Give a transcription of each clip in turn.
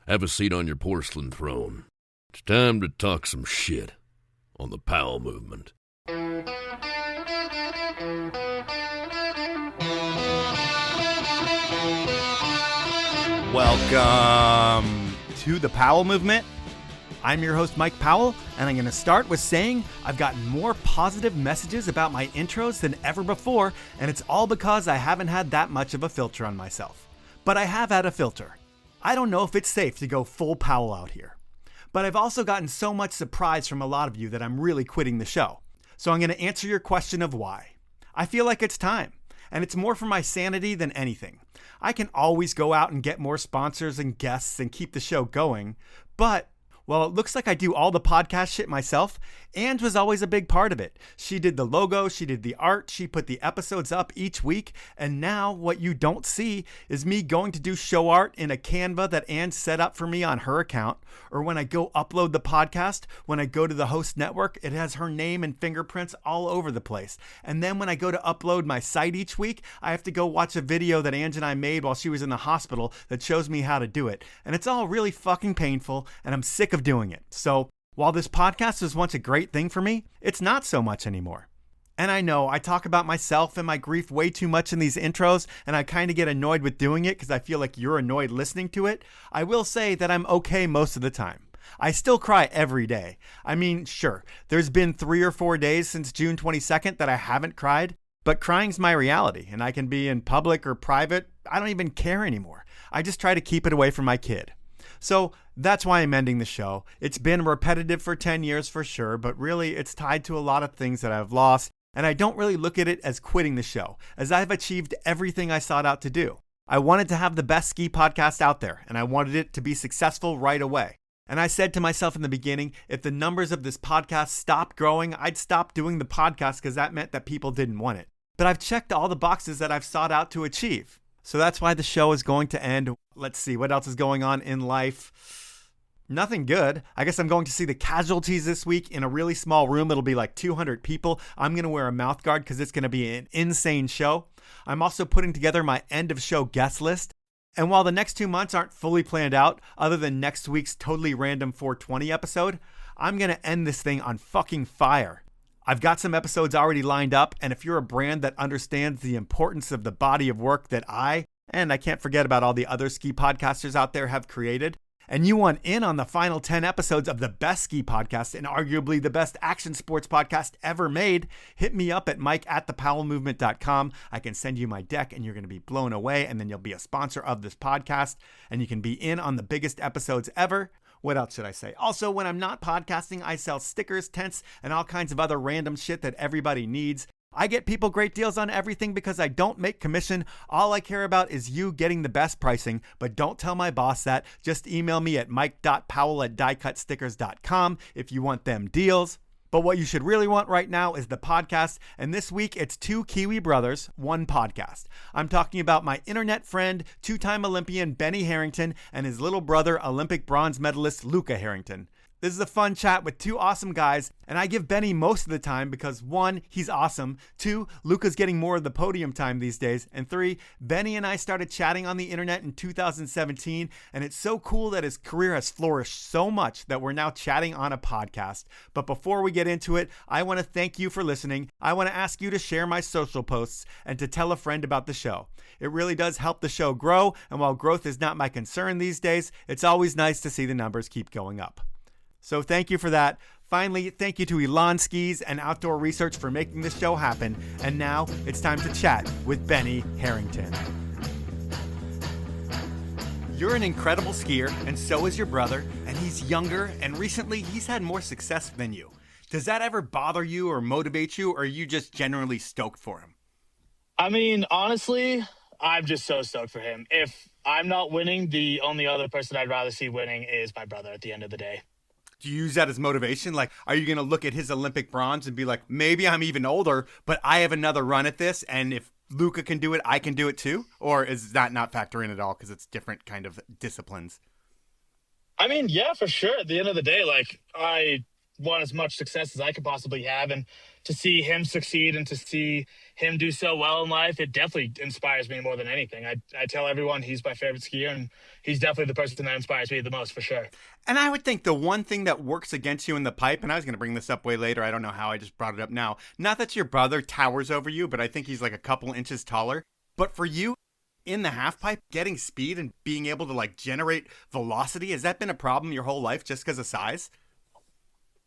Have a seat on your porcelain throne. It's time to talk some shit on the Powell movement. Welcome to the Powell movement. I'm your host, Mike Powell, and I'm going to start with saying I've gotten more positive messages about my intros than ever before, and it's all because I haven't had that much of a filter on myself. But I have had a filter. I don't know if it's safe to go full Powell out here. But I've also gotten so much surprise from a lot of you that I'm really quitting the show. So I'm going to answer your question of why. I feel like it's time, and it's more for my sanity than anything. I can always go out and get more sponsors and guests and keep the show going, but well, it looks like I do all the podcast shit myself. Ange was always a big part of it. She did the logo, she did the art, she put the episodes up each week, and now what you don't see is me going to do show art in a Canva that Ange set up for me on her account, or when I go upload the podcast, when I go to the host network, it has her name and fingerprints all over the place. And then when I go to upload my site each week, I have to go watch a video that Ange and I made while she was in the hospital that shows me how to do it. And it's all really fucking painful, and I'm sick of doing it. So while this podcast was once a great thing for me, it's not so much anymore. And I know I talk about myself and my grief way too much in these intros, and I kind of get annoyed with doing it because I feel like you're annoyed listening to it. I will say that I'm okay most of the time. I still cry every day. I mean, sure, there's been 3 or 4 days since June 22nd that I haven't cried, but crying's my reality, and I can be in public or private. I don't even care anymore. I just try to keep it away from my kid. So that's why I'm ending the show. It's been repetitive for 10 years for sure, but really it's tied to a lot of things that I've lost, and I don't really look at it as quitting the show, as I've achieved everything I sought out to do. I wanted to have the best ski podcast out there, and I wanted it to be successful right away. And I said to myself in the beginning, if the numbers of this podcast stopped growing, I'd stop doing the podcast because that meant that people didn't want it. But I've checked all the boxes that I've sought out to achieve. So that's why the show is going to end. Let's see, what else is going on in life? Nothing good. I guess I'm going to see the Casualties this week in a really small room. It'll be like 200 people. I'm going to wear a mouth guard because it's going to be an insane show. I'm also putting together my end of show guest list. And while the next 2 months aren't fully planned out, other than next week's totally random 420 episode, I'm going to end this thing on fucking fire. I've got some episodes already lined up, and if you're a brand that understands the importance of the body of work that and I can't forget about all the other ski podcasters out there, have created, and you want in on the final 10 episodes of the best ski podcast and arguably the best action sports podcast ever made, hit me up at mike@thepowellmovement.com. I can send you my deck, and you're going to be blown away, and then you'll be a sponsor of this podcast, and you can be in on the biggest episodes ever. What else should I say? Also, when I'm not podcasting, I sell stickers, tents, and all kinds of other random shit that everybody needs. I get people great deals on everything because I don't make commission. All I care about is you getting the best pricing, but don't tell my boss that. Just email me at mike.powell@diecutstickers.com if you want them deals. But what you should really want right now is the podcast, and this week it's 2 Kiwi brothers, 1 podcast. I'm talking about my internet friend, 2-time Olympian Benny Harrington, and his little brother, Olympic bronze medalist Luca Harrington. This is a fun chat with 2 awesome guys, and I give Benny most of the time because 1, he's awesome, 2, Luca's getting more of the podium time these days, and 3, Benny and I started chatting on the internet in 2017, and it's so cool that his career has flourished so much that we're now chatting on a podcast. But before we get into it, I want to thank you for listening. I want to ask you to share my social posts and to tell a friend about the show. It really does help the show grow, and while growth is not my concern these days, it's always nice to see the numbers keep going up. So thank you for that. Finally, thank you to Elan Skis and Outdoor Research for making this show happen. And now it's time to chat with Benny Harrington. You're an incredible skier, and so is your brother, and he's younger, and recently he's had more success than you. Does that ever bother you or motivate you, or are you just generally stoked for him? I mean, honestly, I'm just so stoked for him. If I'm not winning, the only other person I'd rather see winning is my brother at the end of the day. Do you use that as motivation? Like, are you going to look at his Olympic bronze and be like, maybe I'm even older, but I have another run at this, and if Luca can do it, I can do it too? Or is that not factor in at all because it's different kind of disciplines? I mean, yeah, for sure. At the end of the day, like, I want as much success as I could possibly have. And to see him succeed and to see him do so well in life, it definitely inspires me more than anything. I tell everyone he's my favorite skier, and he's definitely the person that inspires me the most, for sure. And I would think the one thing that works against you in the pipe, and I was going to bring this up way later, I don't know how, I just brought it up now. Not that your brother towers over you, but I think he's like a couple inches taller. But for you, in the half pipe, getting speed and being able to like generate velocity, has that been a problem your whole life just because of size?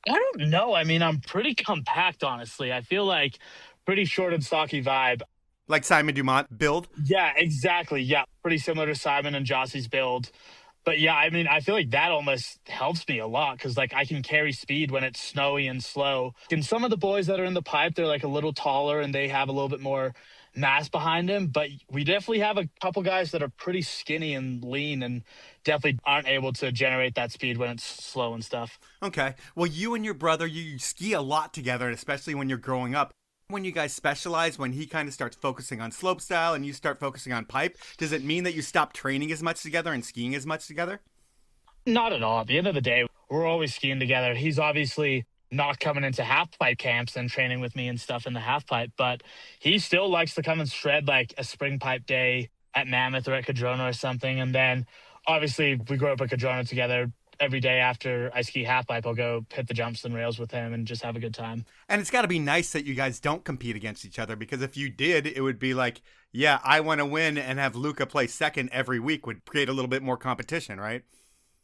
I don't know. I mean, I'm pretty compact, honestly. I feel like pretty short and stocky vibe. Like Simon Dumont build? Yeah, exactly. Yeah, pretty similar to Simon and Jossie's build. But yeah, I mean, I feel like that almost helps me a lot because like I can carry speed when it's snowy and slow. And some of the boys that are in the pipe, they're like a little taller and they have a little bit more mass behind him. But we definitely have a couple guys that are pretty skinny and lean and definitely aren't able to generate that speed when it's slow and stuff. Okay. Well, you and your brother, you ski a lot together, especially when you're growing up. When you guys specialize, when he kind of starts focusing on slopestyle and you start focusing on pipe, does it mean that you stop training as much together and skiing as much together? Not at all. At the end of the day, we're always skiing together. He's obviously not coming into half pipe camps and training with me and stuff in the half pipe, but he still likes to come and shred like a spring pipe day at Mammoth or at Cadrona or something. And then obviously we grew up at Cadrona together. Every day after I ski half pipe, I'll go hit the jumps and rails with him and just have a good time. And it's got to be nice that you guys don't compete against each other, because if you did, it would be like, yeah, I want to win, and have Luca play second every week would create a little bit more competition, right?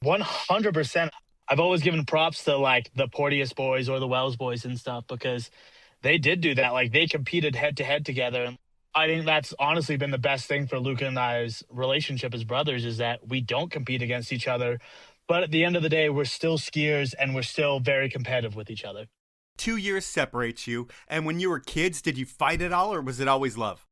100%. I've always given props to like the Porteous boys or the Wells boys and stuff because they did do that. Like they competed head to head together. And I think that's honestly been the best thing for Luca and I's relationship as brothers is that we don't compete against each other. But at the end of the day, we're still skiers and we're still very competitive with each other. 2 years separates you. And when you were kids, did you fight at all, or was it always love?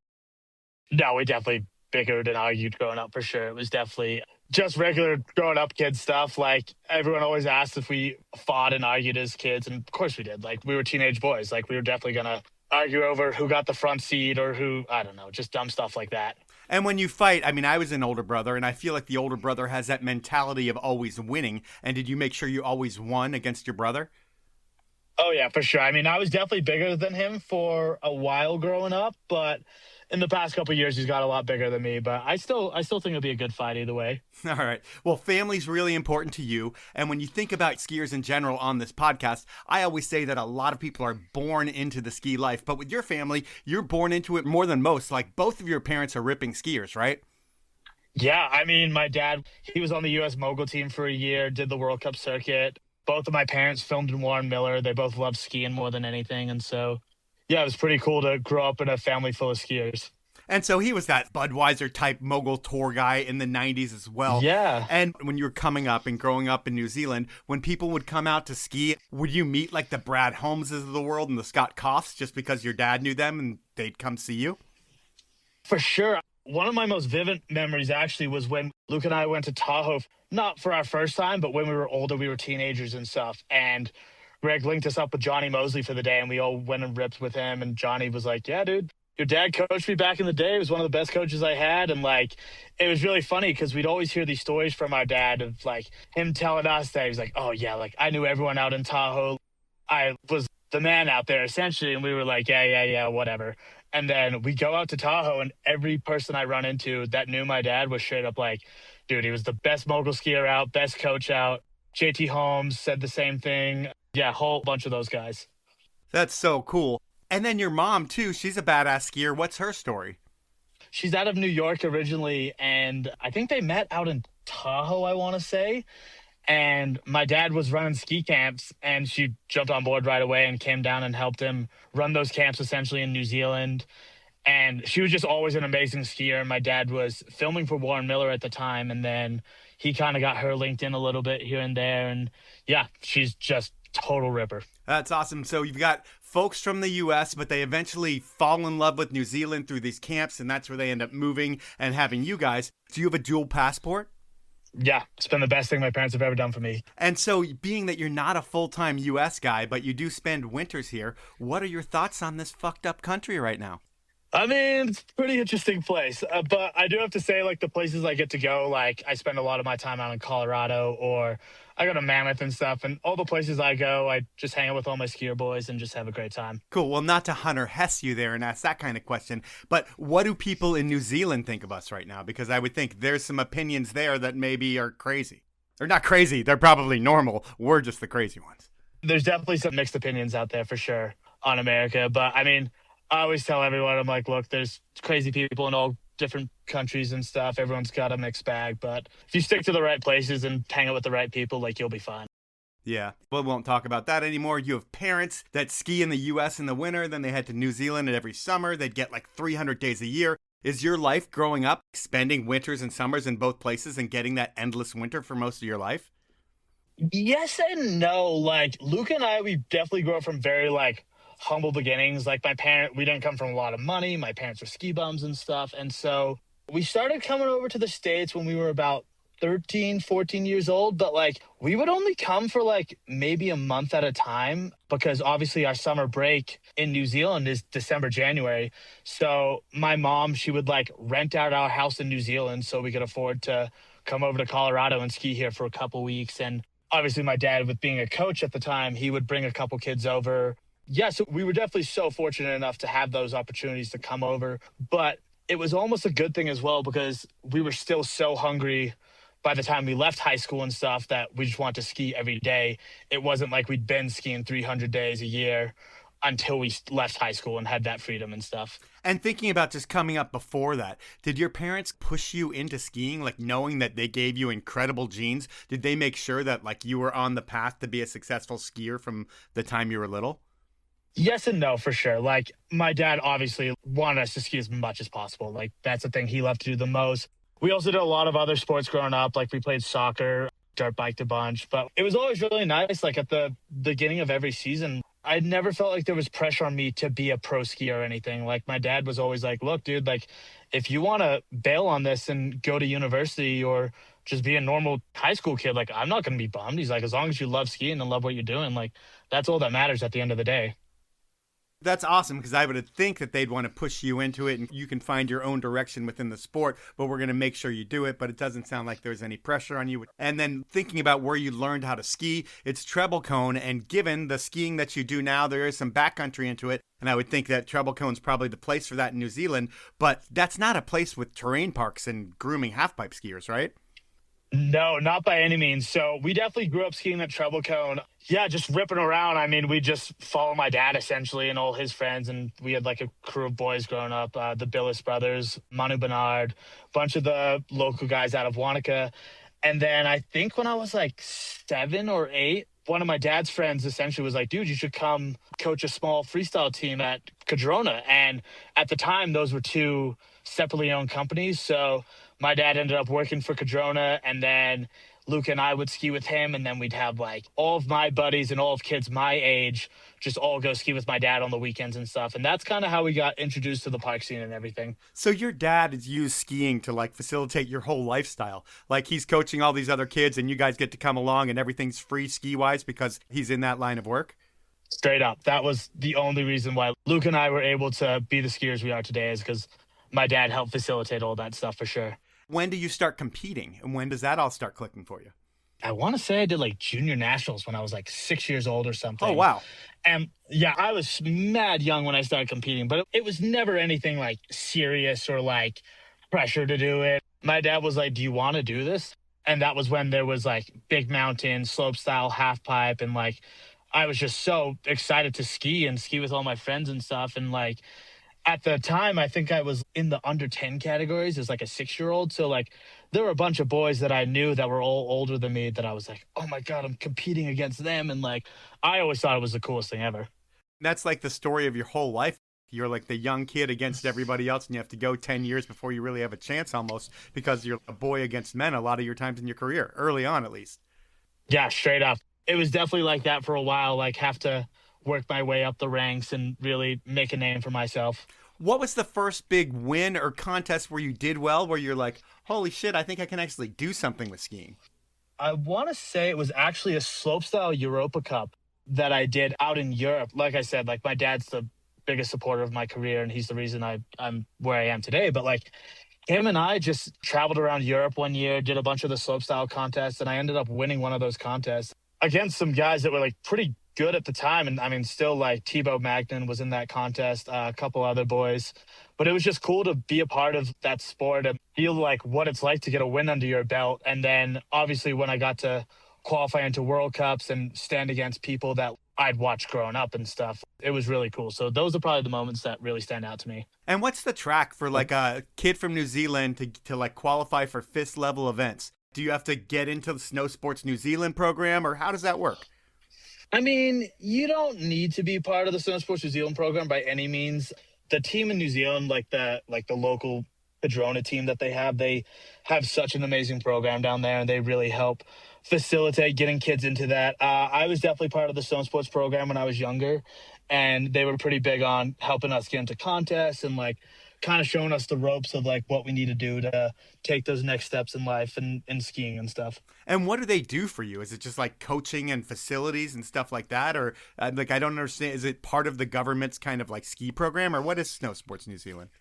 No, we definitely bickered and argued growing up for sure. It was definitely just regular growing up kid stuff. Like everyone always asked if we fought and argued as kids. And of course we did. Like we were teenage boys. Like we were definitely going to argue over who got the front seat or who, I don't know, just dumb stuff like that. And when you fight, I mean, I was an older brother, and I feel like the older brother has that mentality of always winning. And did you make sure you always won against your brother? Oh, yeah, for sure. I mean, I was definitely bigger than him for a while growing up, but in the past couple of years, he's got a lot bigger than me. But I still think it'll be a good fight either way. All right. Well, family's really important to you. And when you think about skiers in general on this podcast, I always say that a lot of people are born into the ski life. But with your family, you're born into it more than most. Like both of your parents are ripping skiers, right? Yeah. I mean, my dad, he was on the U.S. mogul team for a year, did the World Cup circuit. Both of my parents filmed in Warren Miller. They both love skiing more than anything. And so, yeah, it was pretty cool to grow up in a family full of skiers. And so he was that Budweiser type mogul tour guy in the 90s as well. Yeah. And when you were coming up and growing up in New Zealand, when people would come out to ski, would you meet like the Brad Holmeses of the world and the Scott Koffs just because your dad knew them and they'd come see you? For sure. One of my most vivid memories actually was when Luke and I went to Tahoe, not for our first time, but when we were older, we were teenagers and stuff. And Greg linked us up with Johnny Mosley for the day, and we all went and ripped with him. And Johnny was like, yeah, dude, your dad coached me back in the day. He was one of the best coaches I had. And like, it was really funny because we'd always hear these stories from our dad of like him telling us that he was like, oh yeah, like I knew everyone out in Tahoe. I was the man out there essentially. And we were like, yeah, whatever. And then we go out to Tahoe and every person I run into that knew my dad was straight up like, dude, he was the best mogul skier out, best coach out. JT Holmes said the same thing. Yeah, a whole bunch of those guys. That's so cool. And then your mom, too, she's a badass skier. What's her story? She's out of New York originally, and I think they met out in Tahoe, I want to say. And my dad was running ski camps, and she jumped on board right away and came down and helped him run those camps essentially in New Zealand. And she was just always an amazing skier. And my dad was filming for Warren Miller at the time, and then he kind of got her linked in a little bit here and there. And yeah, she's just total ripper. That's awesome. So you've got folks from the U.S., but they eventually fall in love with New Zealand through these camps, and that's where they end up moving and having you guys. Do you have a dual passport? Yeah, it's been the best thing my parents have ever done for me. And so being that you're not a full-time U.S. guy, but you do spend winters here, what are your thoughts on this fucked up country right now? I mean, it's a pretty interesting place. But I do have to say, like, the places I get to go, like, I spend a lot of my time out in Colorado, or I go to Mammoth and stuff. And all the places I go, I just hang out with all my skier boys and just have a great time. Cool. Well, not to Hunter Hess you there and ask that kind of question, but what do people in New Zealand think of us right now? Because I would think there's some opinions there that maybe are crazy. They're not crazy. They're probably normal. We're just the crazy ones. There's definitely some mixed opinions out there for sure on America. But I mean, I always tell everyone, I'm like, look, there's crazy people in all different countries and stuff. Everyone's got a mixed bag. But if you stick to the right places and hang out with the right people, like, you'll be fine. Yeah, but we won't talk about that anymore. You have parents that ski in the U.S. in the winter, then they head to New Zealand every summer. They'd get like 300 days a year. Is your life growing up spending winters and summers in both places and getting that endless winter for most of your life? Yes and no. Like, Luca and I, we definitely grew up from very, like, humble beginnings. Like, we didn't come from a lot of money. My parents were ski bums and stuff. And so we started coming over to the States when we were about 13, 14 years old. But, like, we would only come for, like, maybe a month at a time, because obviously our summer break in New Zealand is December, January. So my mom, she would, like, rent out our house in New Zealand so we could afford to come over to Colorado and ski here for a couple weeks. And obviously my dad, with being a coach at the time, he would bring a couple kids over. Yeah, so we were definitely so fortunate enough to have those opportunities to come over. But it was almost a good thing as well, because we were still so hungry by the time we left high school and stuff that we just wanted to ski every day. It wasn't like we'd been skiing 300 days a year until we left high school and had that freedom and stuff. And thinking about just coming up before that, did your parents push you into skiing, like knowing that they gave you incredible genes? Did they make sure that like you were on the path to be a successful skier from the time you were little? Yes and no, for sure. Like, my dad obviously wanted us to ski as much as possible. Like, that's the thing he loved to do the most. We also did a lot of other sports growing up. Like, we played soccer, dirt biked a bunch, but it was always really nice. Like, at the beginning of every season, I never felt like there was pressure on me to be a pro skier or anything. Like, my dad was always like, look, dude, like, if you want to bail on this and go to university or just be a normal high school kid, like, I'm not going to be bummed. He's like, as long as you love skiing and love what you're doing, like, that's all that matters at the end of the day. That's awesome, because I would think that they'd want to push you into it and you can find your own direction within the sport, but we're going to make sure you do it. But it doesn't sound like there's any pressure on you. And then thinking about where you learned how to ski, it's treble cone. And given the skiing that you do now, there is some backcountry into it. And I would think that treble cone's probably the place for that in New Zealand. But that's not a place with terrain parks and grooming halfpipe skiers, right? No, not by any means. So we definitely grew up skiing at treble cone. Yeah, just ripping around. I mean, we just follow my dad essentially and all his friends. And we had like a crew of boys growing up, the Billis brothers, Manu Bernard, a bunch of the local guys out of Wanaka. And then I think when I was like 7 or 8, one of my dad's friends essentially was like, dude, you should come coach a small freestyle team at Cadrona. And at the time, those were two separately owned companies. So my dad ended up working for Cadrona, and then Luke and I would ski with him, and then we'd have like all of my buddies and all of kids my age just all go ski with my dad on the weekends and stuff. And that's kind of how we got introduced to the park scene and everything. So your dad has used skiing to like facilitate your whole lifestyle. Like he's coaching all these other kids and you guys get to come along and everything's free ski-wise because he's in that line of work? Straight up. That was the only reason why Luke and I were able to be the skiers we are today, is because my dad helped facilitate all that stuff for sure. When do you start competing, and when does that all start clicking for you? I want to say I did like junior nationals when I was like 6 years old or something. Oh, wow. And yeah, I was mad young when I started competing, but it was never anything like serious or like pressure to do it. My dad was like, do you want to do this? And that was when there was like big mountain, slopestyle, half pipe. And like, I was just so excited to ski and ski with all my friends and stuff. And like, at the time, I think I was in the under 10 categories as like a 6-year-old. So like there were a bunch of boys that I knew that were all older than me that I was like, oh my God, I'm competing against them. And like, I always thought it was the coolest thing ever. That's like the story of your whole life. You're like the young kid against everybody else, and you have to go 10 years before you really have a chance almost, because you're a boy against men a lot of your times in your career, early on at least. Yeah, straight up. It was definitely like that for a while, like have to work my way up the ranks and really make a name for myself. What was the first big win or contest where you did well, where you're like, holy shit, I think I can actually do something with skiing? I want to say it was actually a slopestyle Europa Cup that I did out in Europe. Like I said, like my dad's the biggest supporter of my career, and he's the reason I'm where I am today. But like him and I just traveled around Europe one year, did a bunch of the slopestyle contests, and I ended up winning one of those contests against some guys that were like pretty good at the time. And I mean, still like Thibaut Magnan was in that contest, a couple other boys. But it was just cool to be a part of that sport and feel like what it's like to get a win under your belt. And then obviously when I got to qualify into World Cups and stand against people that I'd watched growing up and stuff, it was really cool. So those are probably the moments that really stand out to me. And what's the track for like a kid from New Zealand to like qualify for FIS level events? Do you have to get into the Snow Sports New Zealand program, or how does that work? I mean, you don't need to be part of the Snow Sports New Zealand program by any means. The team in New Zealand, like the local Padrona team that they have such an amazing program down there, and they really help facilitate getting kids into that. I was definitely part of the Stone Sports program when I was younger, and they were pretty big on helping us get into contests and like kind of showing us the ropes of like what we need to do to take those next steps in life and skiing and stuff. And what do they do for you? Is it just like coaching and facilities and stuff like that? Or like, I don't understand. Is it part of the government's kind of like ski program, or what is Snow Sports New Zealand?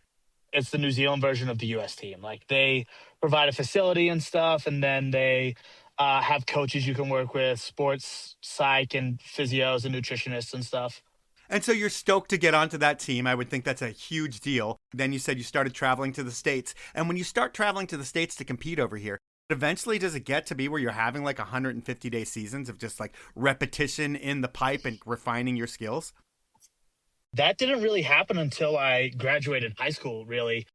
It's the New Zealand version of the U.S. team. Like they provide a facility and stuff, and then they have coaches you can work with, sports psych and physios and nutritionists and stuff. And so you're stoked to get onto that team. I would think that's a huge deal. Then you said you started traveling to the States. And when you start traveling to the States to compete over here, eventually does it get to be where you're having like 150-day seasons of just like repetition in the pipe and refining your skills? That didn't really happen until I graduated high school, really.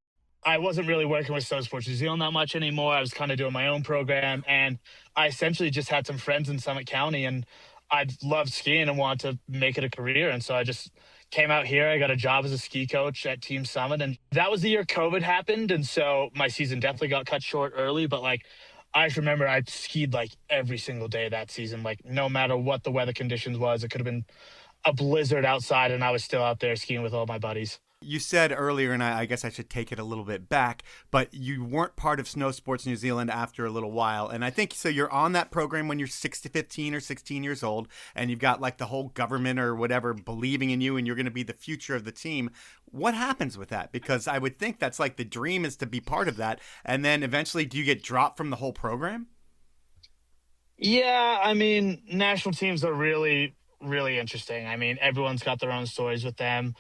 I wasn't really working with Snow Sports New Zealand that much anymore. I was kind of doing my own program, and I essentially just had some friends in Summit County, and I loved skiing and wanted to make it a career. And so I just came out here. I got a job as a ski coach at Team Summit, and that was the year COVID happened. And so my season definitely got cut short early, but like I just remember I skied like every single day that season, like no matter what the weather conditions was. It could have been a blizzard outside, and I was still out there skiing with all my buddies. You said earlier, and I guess I should take it a little bit back, but you weren't part of Snow Sports New Zealand after a little while. And I think, so you're on that program when you're 6 to 15 or 16 years old, and you've got like the whole government or whatever believing in you and you're going to be the future of the team. What happens with that? Because I would think that's like the dream is to be part of that. And then eventually, do you get dropped from the whole program? Yeah, I mean, national teams are really, really interesting. I mean, everyone's got their own stories with them.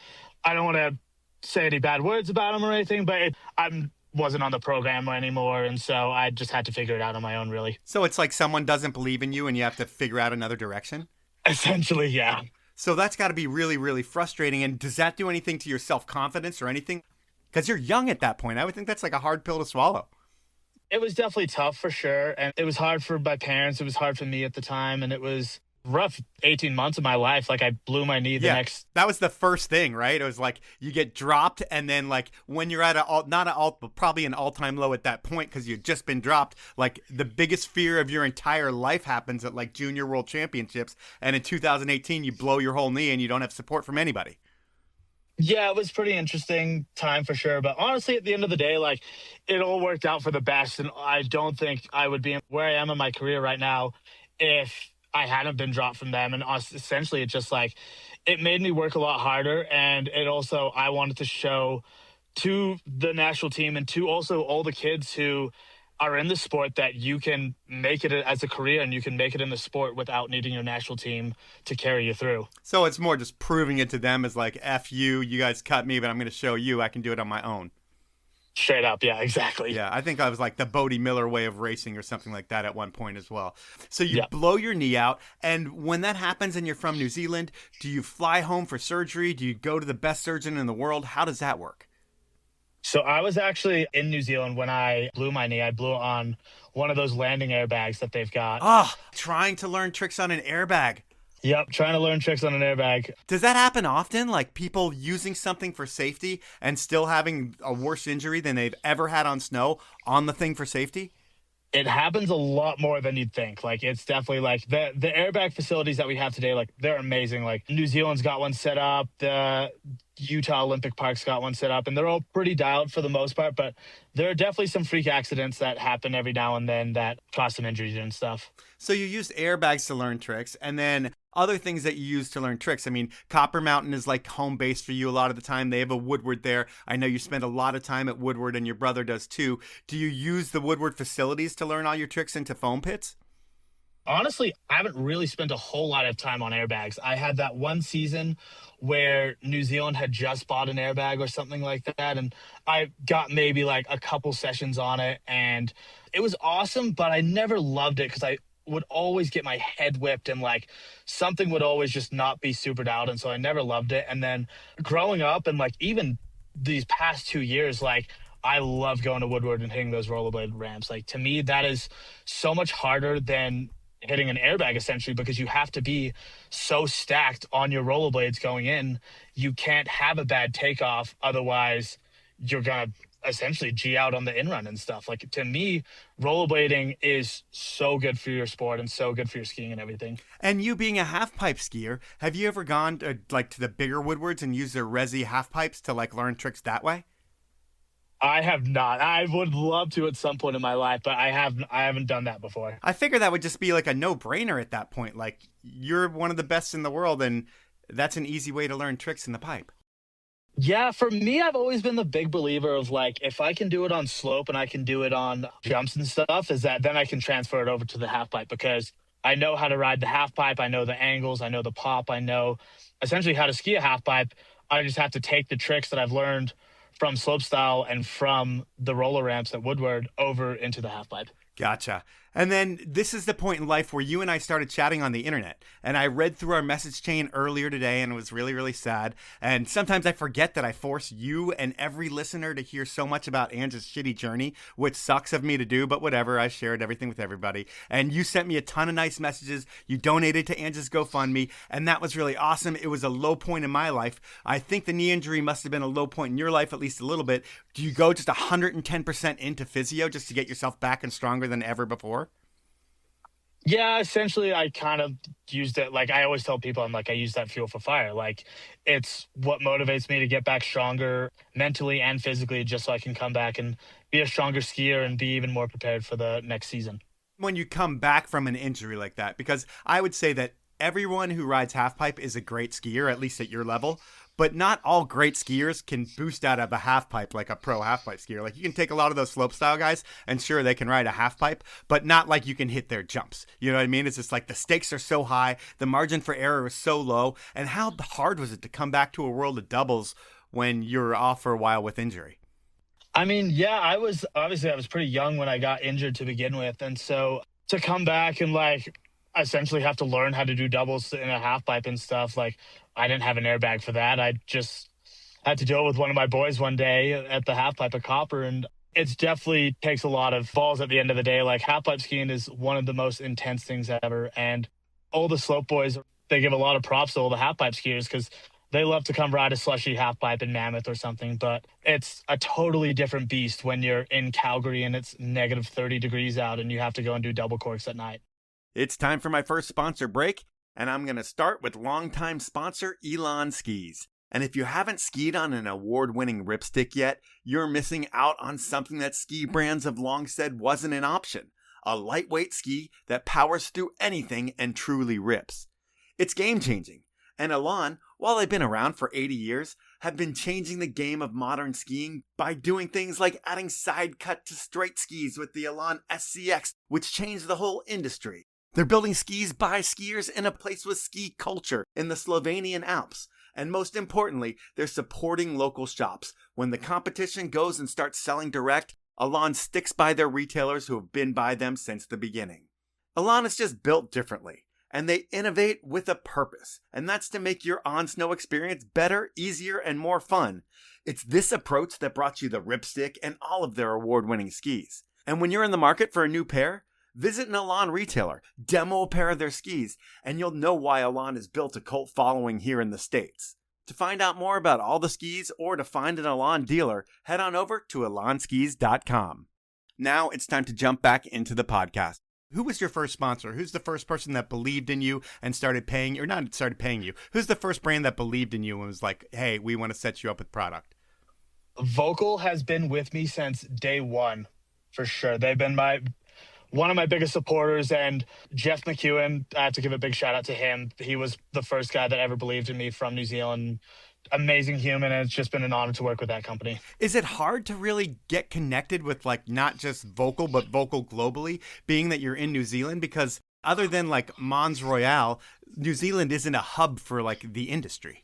I don't want to say any bad words about them or anything, but I wasn't on the program anymore, and so I just had to figure it out on my own, really. So it's like someone doesn't believe in you and you have to figure out another direction? Essentially, yeah. So that's got to be really, really frustrating. And does that do anything to your self-confidence or anything? Because you're young at that point. I would think that's like a hard pill to swallow. It was definitely tough for sure, and it was hard for my parents. It was hard for me at the time, and it was rough 18 months of my life. Like I blew my knee next. That was the first thing, right? It was like you get dropped, and then like when you're at probably an all-time low at that point because you've just been dropped, like the biggest fear of your entire life happens at like junior world championships, and in 2018 you blow your whole knee and you don't have support from anybody. Yeah, it was pretty interesting time for sure. But honestly, at the end of the day, like it all worked out for the best. And I don't think I would be where I am in my career right now if I hadn't been dropped from them. And essentially, it just like it made me work a lot harder. And it also, I wanted to show to the national team and to also all the kids who are in the sport that you can make it as a career and you can make it in the sport without needing your national team to carry you through. So it's more just proving it to them as like, F you, you guys cut me, but I'm going to show you I can do it on my own. Straight up. Yeah, exactly. Yeah, I think I was like the Bodie Miller way of racing or something like that at one point as well. So you blow your knee out, and when that happens and you're from New Zealand, do you fly home for surgery? Do you go to the best surgeon in the world? How does that work? So I was actually in New Zealand when I blew my knee. I blew it on one of those landing airbags that they've got. Trying to learn tricks on an airbag. Yep, trying to learn tricks on an airbag. Does that happen often? Like people using something for safety and still having a worse injury than they've ever had on snow on the thing for safety? It happens a lot more than you'd think. Like it's definitely like the airbag facilities that we have today, like they're amazing. Like New Zealand's got one set up, the Utah Olympic Park's got one set up, and they're all pretty dialed for the most part, but there are definitely some freak accidents that happen every now and then that cause some injuries and stuff. So you used airbags to learn tricks, and then other things that you use to learn tricks. I mean, Copper Mountain is like home base for you a lot of the time. They have a Woodward there. I know you spend a lot of time at Woodward, and your brother does too. Do you use the Woodward facilities to learn all your tricks into foam pits? Honestly, I haven't really spent a whole lot of time on airbags. I had that one season where New Zealand had just bought an airbag or something like that. And I got maybe like a couple sessions on it. And it was awesome, but I never loved it because I would always get my head whipped and like something would always just not be supered out. And so I never loved it. And then growing up and like even these past 2 years, like I love going to Woodward and hitting those rollerblade ramps. Like to me, that is so much harder than hitting an airbag essentially, because you have to be so stacked on your rollerblades going in. You can't have a bad takeoff. Otherwise you're going to essentially G out on the in run and stuff. Like to me, rollerblading is so good for your sport and so good for your skiing and everything. And you being a half pipe skier, have you ever gone to, like to the bigger Woodwards and used their resi half pipes to like learn tricks that way? I have not. I would love to at some point in my life, but I haven't done that before. I figure that would just be like a no-brainer at that point. Like you're one of the best in the world, and that's an easy way to learn tricks in the pipe. Yeah, for me, I've always been the big believer of like, if I can do it on slope and I can do it on jumps and stuff, is that then I can transfer it over to the half pipe because I know how to ride the half pipe. I know the angles. I know the pop. I know essentially how to ski a half pipe. I just have to take the tricks that I've learned from slopestyle and from the roller ramps at Woodward over into the half pipe. Gotcha. And then this is the point in life where you and I started chatting on the internet. And I read through our message chain earlier today and it was really, really sad. And sometimes I forget that I force you and every listener to hear so much about Ange's shitty journey, which sucks of me to do, but whatever. I shared everything with everybody. And you sent me a ton of nice messages. You donated to Ange's GoFundMe. And that was really awesome. It was a low point in my life. I think the knee injury must have been a low point in your life, at least a little bit. Do you go just 110% into physio just to get yourself back and stronger than ever before? Yeah, essentially, I kind of used it. Like I always tell people, I'm like, I use that fuel for fire. Like it's what motivates me to get back stronger mentally and physically, just so I can come back and be a stronger skier and be even more prepared for the next season. When you come back from an injury like that, because I would say that everyone who rides halfpipe is a great skier, at least at your level. But not all great skiers can boost out of a half pipe like a pro half pipe skier. Like you can take a lot of those slopestyle guys and sure they can ride a half pipe, but not like you can hit their jumps. You know what I mean? It's just like the stakes are so high, the margin for error is so low. And how hard was it to come back to a world of doubles when you're off for a while with injury? I mean, yeah, I was pretty young when I got injured to begin with. And so to come back and like essentially have to learn how to do doubles in a half pipe and stuff, like I didn't have an airbag for that. I just had to do it with one of my boys one day at the half pipe at Copper. And it's definitely takes a lot of balls at the end of the day. Like half pipe skiing is one of the most intense things ever. And all the slope boys, they give a lot of props to all the half pipe skiers because they love to come ride a slushy half pipe in Mammoth or something. But it's a totally different beast when you're in Calgary and it's negative 30 degrees out and you have to go and do double corks at night. It's time for my first sponsor break. And I'm going to start with longtime sponsor Elan Skis. And if you haven't skied on an award-winning ripstick yet, you're missing out on something that ski brands have long said wasn't an option. A lightweight ski that powers through anything and truly rips. It's game-changing. And Elan, while they've been around for 80 years, have been changing the game of modern skiing by doing things like adding side cut to straight skis with the Elan SCX, which changed the whole industry. They're building skis by skiers in a place with ski culture in the Slovenian Alps. And most importantly, they're supporting local shops. When the competition goes and starts selling direct, Elan sticks by their retailers who have been by them since the beginning. Elan is just built differently, and they innovate with a purpose. And that's to make your on-snow experience better, easier, and more fun. It's this approach that brought you the Ripstick and all of their award-winning skis. And when you're in the market for a new pair, visit an Elan retailer, demo a pair of their skis, and you'll know why Elan has built a cult following here in the States. To find out more about all the skis or to find an Elan dealer, head on over to elanskis.com. Now it's time to jump back into the podcast. Who was your first sponsor? Who's the first person that believed in you and started paying you, or not started paying you? Who's the first brand that believed in you and was like, hey, we want to set you up with product? Vocal has been with me since day one, for sure. They've been one of my biggest supporters. And Jeff McEwen, I have to give a big shout out to him. He was the first guy that ever believed in me from New Zealand. Amazing human, and it's just been an honor to work with that company. Is it hard to really get connected with like not just vocal, but vocal globally, being that you're in New Zealand? Because other than like Mons Royale, New Zealand isn't a hub for like the industry.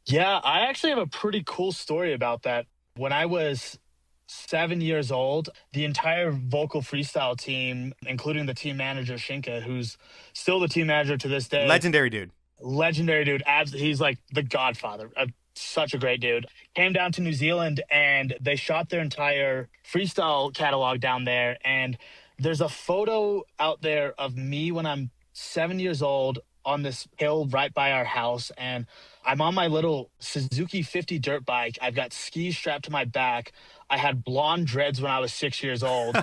Yeah, I actually have a pretty cool story about that. When I was 7 years old, the entire vocal freestyle team, including the team manager Shinka, who's still the team manager to this day. Legendary dude. Legendary dude. He's like the godfather. Such a great dude. Came down to New Zealand and they shot their entire freestyle catalog down there. And there's a photo out there of me when I'm 7 years old on this hill right by our house. And I'm on my little Suzuki 50 dirt bike. I've got skis strapped to my back. I had blonde dreads when I was 6 years old.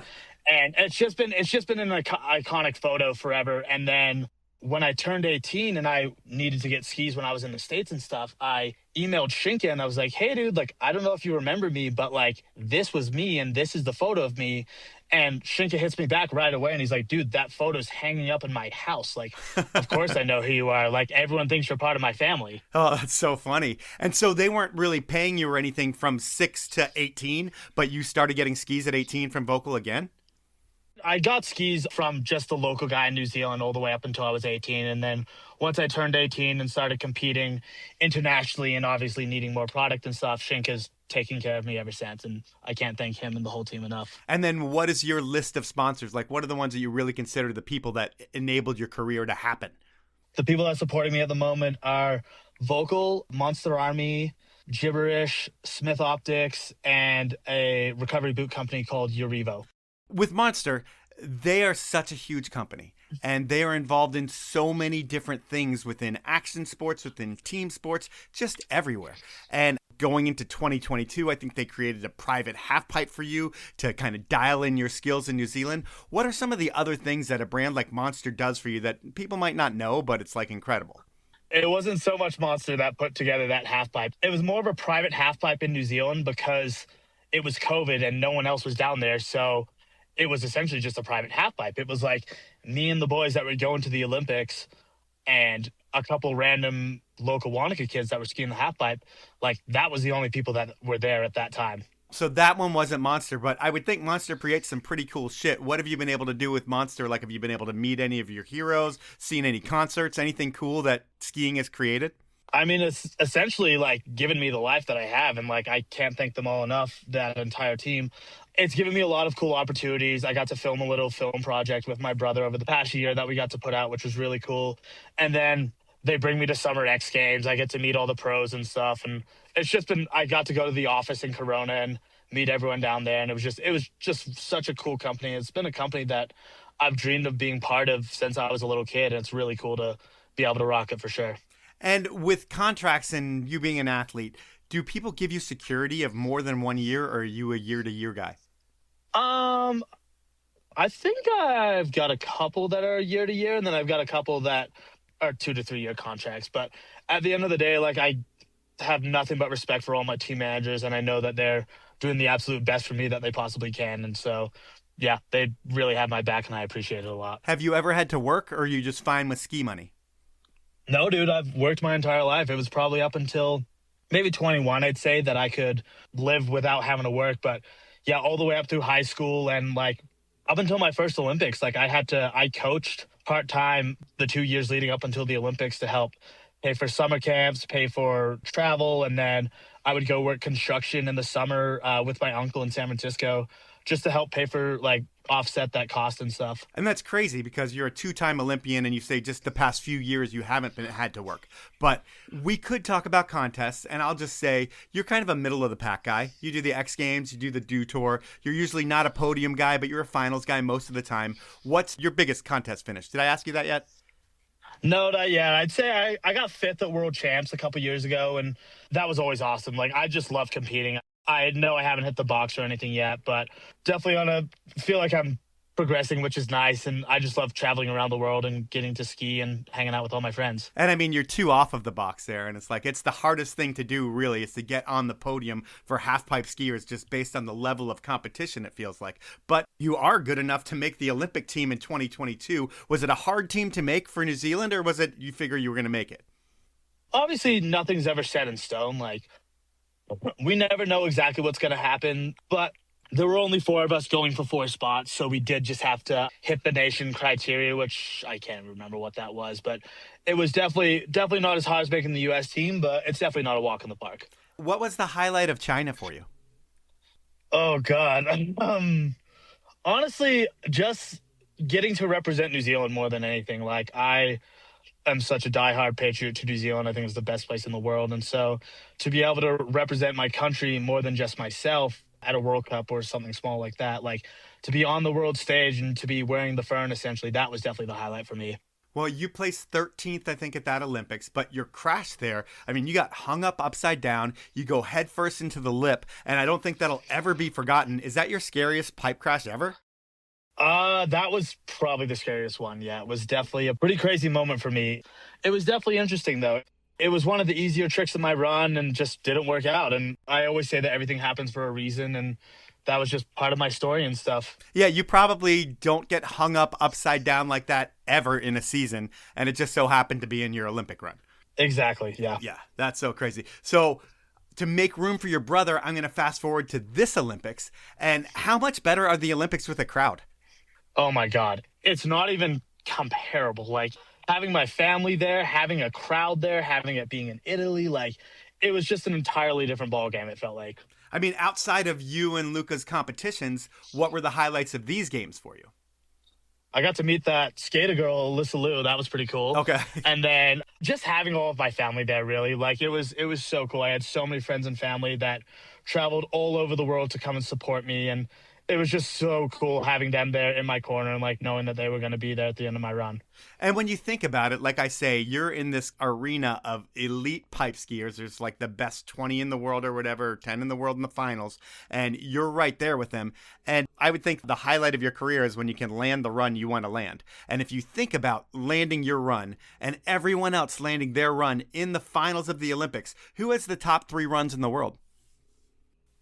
And it's just been an iconic photo forever. And then when I turned 18 and I needed to get skis when I was in the States and stuff, I emailed Shinka and I was like, hey, dude, like, I don't know if you remember me, but like, this was me and this is the photo of me. And Shinka hits me back right away and he's like, dude, that photo's hanging up in my house. Like, of course I know who you are. Like, everyone thinks you're part of my family. Oh, that's so funny. And so they weren't really paying you or anything from 6 to 18, but you started getting skis at 18 from vocal again? I got skis from just the local guy in New Zealand all the way up until I was 18. And then once I turned 18 and started competing internationally and obviously needing more product and stuff, Shinka's taken care of me ever since. And I can't thank him and the whole team enough. And then what is your list of sponsors? Like, what are the ones that you really consider the people that enabled your career to happen? The people that are supporting me at the moment are Vocal, Monster Army, Gibberish, Smith Optics, and a recovery boot company called Urivo. With Monster, they are such a huge company and they are involved in so many different things within action sports, within team sports, just everywhere. And going into 2022, I think they created a private halfpipe for you to kind of dial in your skills in New Zealand. What are some of the other things that a brand like Monster does for you that people might not know, but it's like incredible? It wasn't so much Monster that put together that halfpipe. It was more of a private halfpipe in New Zealand because it was COVID and no one else was down there. So it was essentially just a private halfpipe. It was like me and the boys that were going to the Olympics and a couple random local Wanaka kids that were skiing the halfpipe. Like, that was the only people that were there at that time. So that one wasn't Monster, but I would think Monster creates some pretty cool shit. What have you been able to do with Monster? Like, have you been able to meet any of your heroes, seen any concerts, anything cool that skiing has created? I mean, it's essentially like given me the life that I have. And like, I can't thank them all enough, that entire team. It's given me a lot of cool opportunities. I got to film a little film project with my brother over the past year that we got to put out, which was really cool. And then they bring me to summer X Games. I get to meet all the pros and stuff. And it's just been, I got to go to the office in Corona and meet everyone down there. And it was just such a cool company. It's been a company that I've dreamed of being part of since I was a little kid. And it's really cool to be able to rock it for sure. And with contracts and you being an athlete, do people give you security of more than 1 year, or are you a year-to-year guy? I think I've got a couple that are year to year, and then I've got a couple that are 2 to 3 year contracts. But at the end of the day, like, I have nothing but respect for all my team managers, and I know that they're doing the absolute best for me that they possibly can. And so, yeah, they really have my back, and I appreciate it a lot. Have you ever had to work, or are you just fine with ski money? No, dude, I've worked my entire life. It was probably up until maybe 21, I'd say, that I could live without having to work. But yeah, all the way up through high school and like up until my first Olympics, like I coached part-time the 2 years leading up until the Olympics to help pay for summer camps, pay for travel. And then I would go work construction in the summer with my uncle in San Francisco just to help pay for, like, offset that cost and stuff. And that's crazy because you're a two-time Olympian and you say just the past few years you haven't had to work. But we could talk about contests, and I'll just say you're kind of a middle-of-the-pack guy. You do the X Games, you do the Do Tour. You're usually not a podium guy, but you're a finals guy most of the time. What's your biggest contest finish? Did I ask you that yet? No, not yet. I'd say I got fifth at World Champs a couple years ago, and that was always awesome. Like, I just love competing. I know I haven't hit the box or anything yet, but definitely feel like I'm progressing, which is nice. And I just love traveling around the world and getting to ski and hanging out with all my friends. And I mean, you're two off of the box there, and it's like it's the hardest thing to do, really, is to get on the podium for half-pipe skiers just based on the level of competition, it feels like. But you are good enough to make the Olympic team in 2022. Was it a hard team to make for New Zealand, or was it you figure you were going to make it? Obviously, nothing's ever set in stone. Like, we never know exactly what's going to happen, but there were only 4 of us going for 4 spots, so we did just have to hit the nation criteria, which I can't remember what that was, but it was definitely not as hard as making the U.S. team, but it's definitely not a walk in the park. What was the highlight of China for you? Oh, God. Honestly, just getting to represent New Zealand more than anything. Like, I am such a diehard patriot to New Zealand. I think it's the best place in the world. And so to be able to represent my country more than just myself at a World Cup or something small like that, like to be on the world stage and to be wearing the fern, essentially, that was definitely the highlight for me. Well, you placed 13th, I think, at that Olympics, but your crash there, I mean, you got hung up upside down, you go head first into the lip, and I don't think that'll ever be forgotten. Is that your scariest pipe crash ever? That was probably the scariest one. Yeah, it was definitely a pretty crazy moment for me. It was definitely interesting, though. It was one of the easier tricks of my run and just didn't work out. And I always say that everything happens for a reason, and that was just part of my story and stuff. Yeah, you probably don't get hung up upside down like that ever in a season, and it just so happened to be in your Olympic run. Exactly, yeah. Yeah, that's so crazy. So to make room for your brother, I'm going to fast forward to this Olympics. And how much better are the Olympics with a crowd? Oh, my God. It's not even comparable. Like, having my family there, having a crowd there, having it being in Italy, like, it was just an entirely different ballgame, it felt like. I mean, outside of you and Luca's competitions, what were the highlights of these games for you? I got to meet that skater girl, Alyssa Liu. That was pretty cool. Okay. And then just having all of my family there, really, like, it was so cool. I had so many friends and family that traveled all over the world to come and support me. And it was just so cool having them there in my corner and like knowing that they were going to be there at the end of my run. And when you think about it, like I say, you're in this arena of elite pipe skiers. There's like the best 20 in the world or whatever, 10 in the world in the finals. And you're right there with them. And I would think the highlight of your career is when you can land the run you want to land. And if you think about landing your run and everyone else landing their run in the finals of the Olympics, who has the top 3 runs in the world?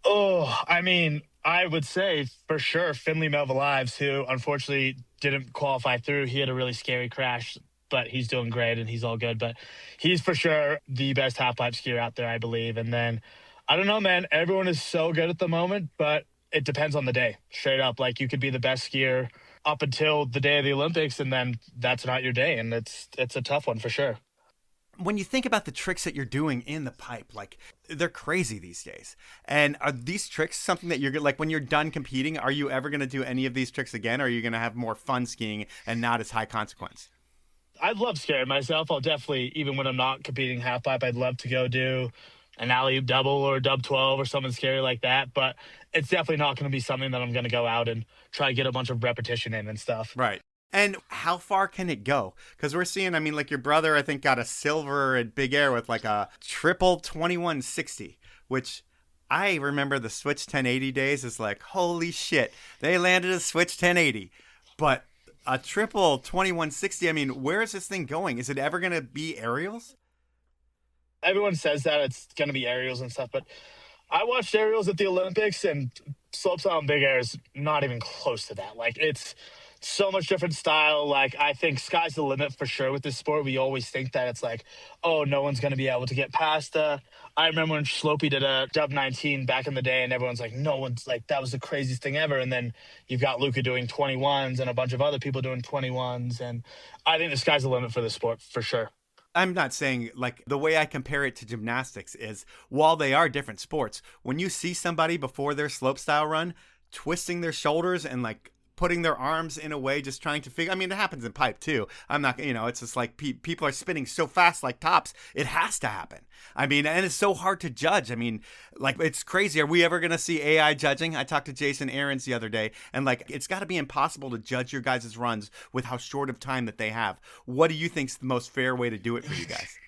Oh, I mean, I would say for sure Finley Melville-Ives, who unfortunately didn't qualify through. He had a really scary crash, but he's doing great and he's all good. But he's for sure the best half-pipe skier out there, I believe. And then, I don't know, man, everyone is so good at the moment, but it depends on the day. Straight up, like you could be the best skier up until the day of the Olympics, and then that's not your day. And it's a tough one for sure. When you think about the tricks that you're doing in the pipe, like they're crazy these days. And are these tricks something that you're like when you're done competing, are you ever going to do any of these tricks again? Or are you going to have more fun skiing and not as high consequence? I'd love scaring myself. I'll definitely, even when I'm not competing half pipe, I'd love to go do an alley double or dub 12 or something scary like that. But it's definitely not going to be something that I'm going to go out and try to get a bunch of repetition in and stuff. Right. And how far can it go? Because we're seeing, I mean, like your brother, I think, got a silver at Big Air with like a triple 2160, which I remember the Switch 1080 days is like, holy shit, they landed a Switch 1080. But a triple 2160, I mean, where is this thing going? Is it ever going to be aerials? Everyone says that it's going to be aerials and stuff, but I watched aerials at the Olympics and slopestyle and Big Air is not even close to that. Like, it's so much different style. Like, I think sky's the limit for sure with this sport. We always think that it's like, oh, no one's going to be able to get past. I remember when Slopey did a dub 19 back in the day and everyone's like, no one's like, that was the craziest thing ever. And then you've got Luca doing 21s and a bunch of other people doing 21s. And I think the sky's the limit for this sport for sure. I'm not saying, like, the way I compare it to gymnastics is, while they are different sports, when you see somebody before their slopestyle run twisting their shoulders and like putting their arms in a way, just trying to figure, I mean, it happens in pipe too. I'm not, it's just like people are spinning so fast like tops. It has to happen. I mean, and it's so hard to judge. I mean, like, it's crazy. Are we ever going to see AI judging? I talked to Jason Aarons the other day, and like, it's got to be impossible to judge your guys' runs with how short of time that they have. What do you think's the most fair way to do it for you guys?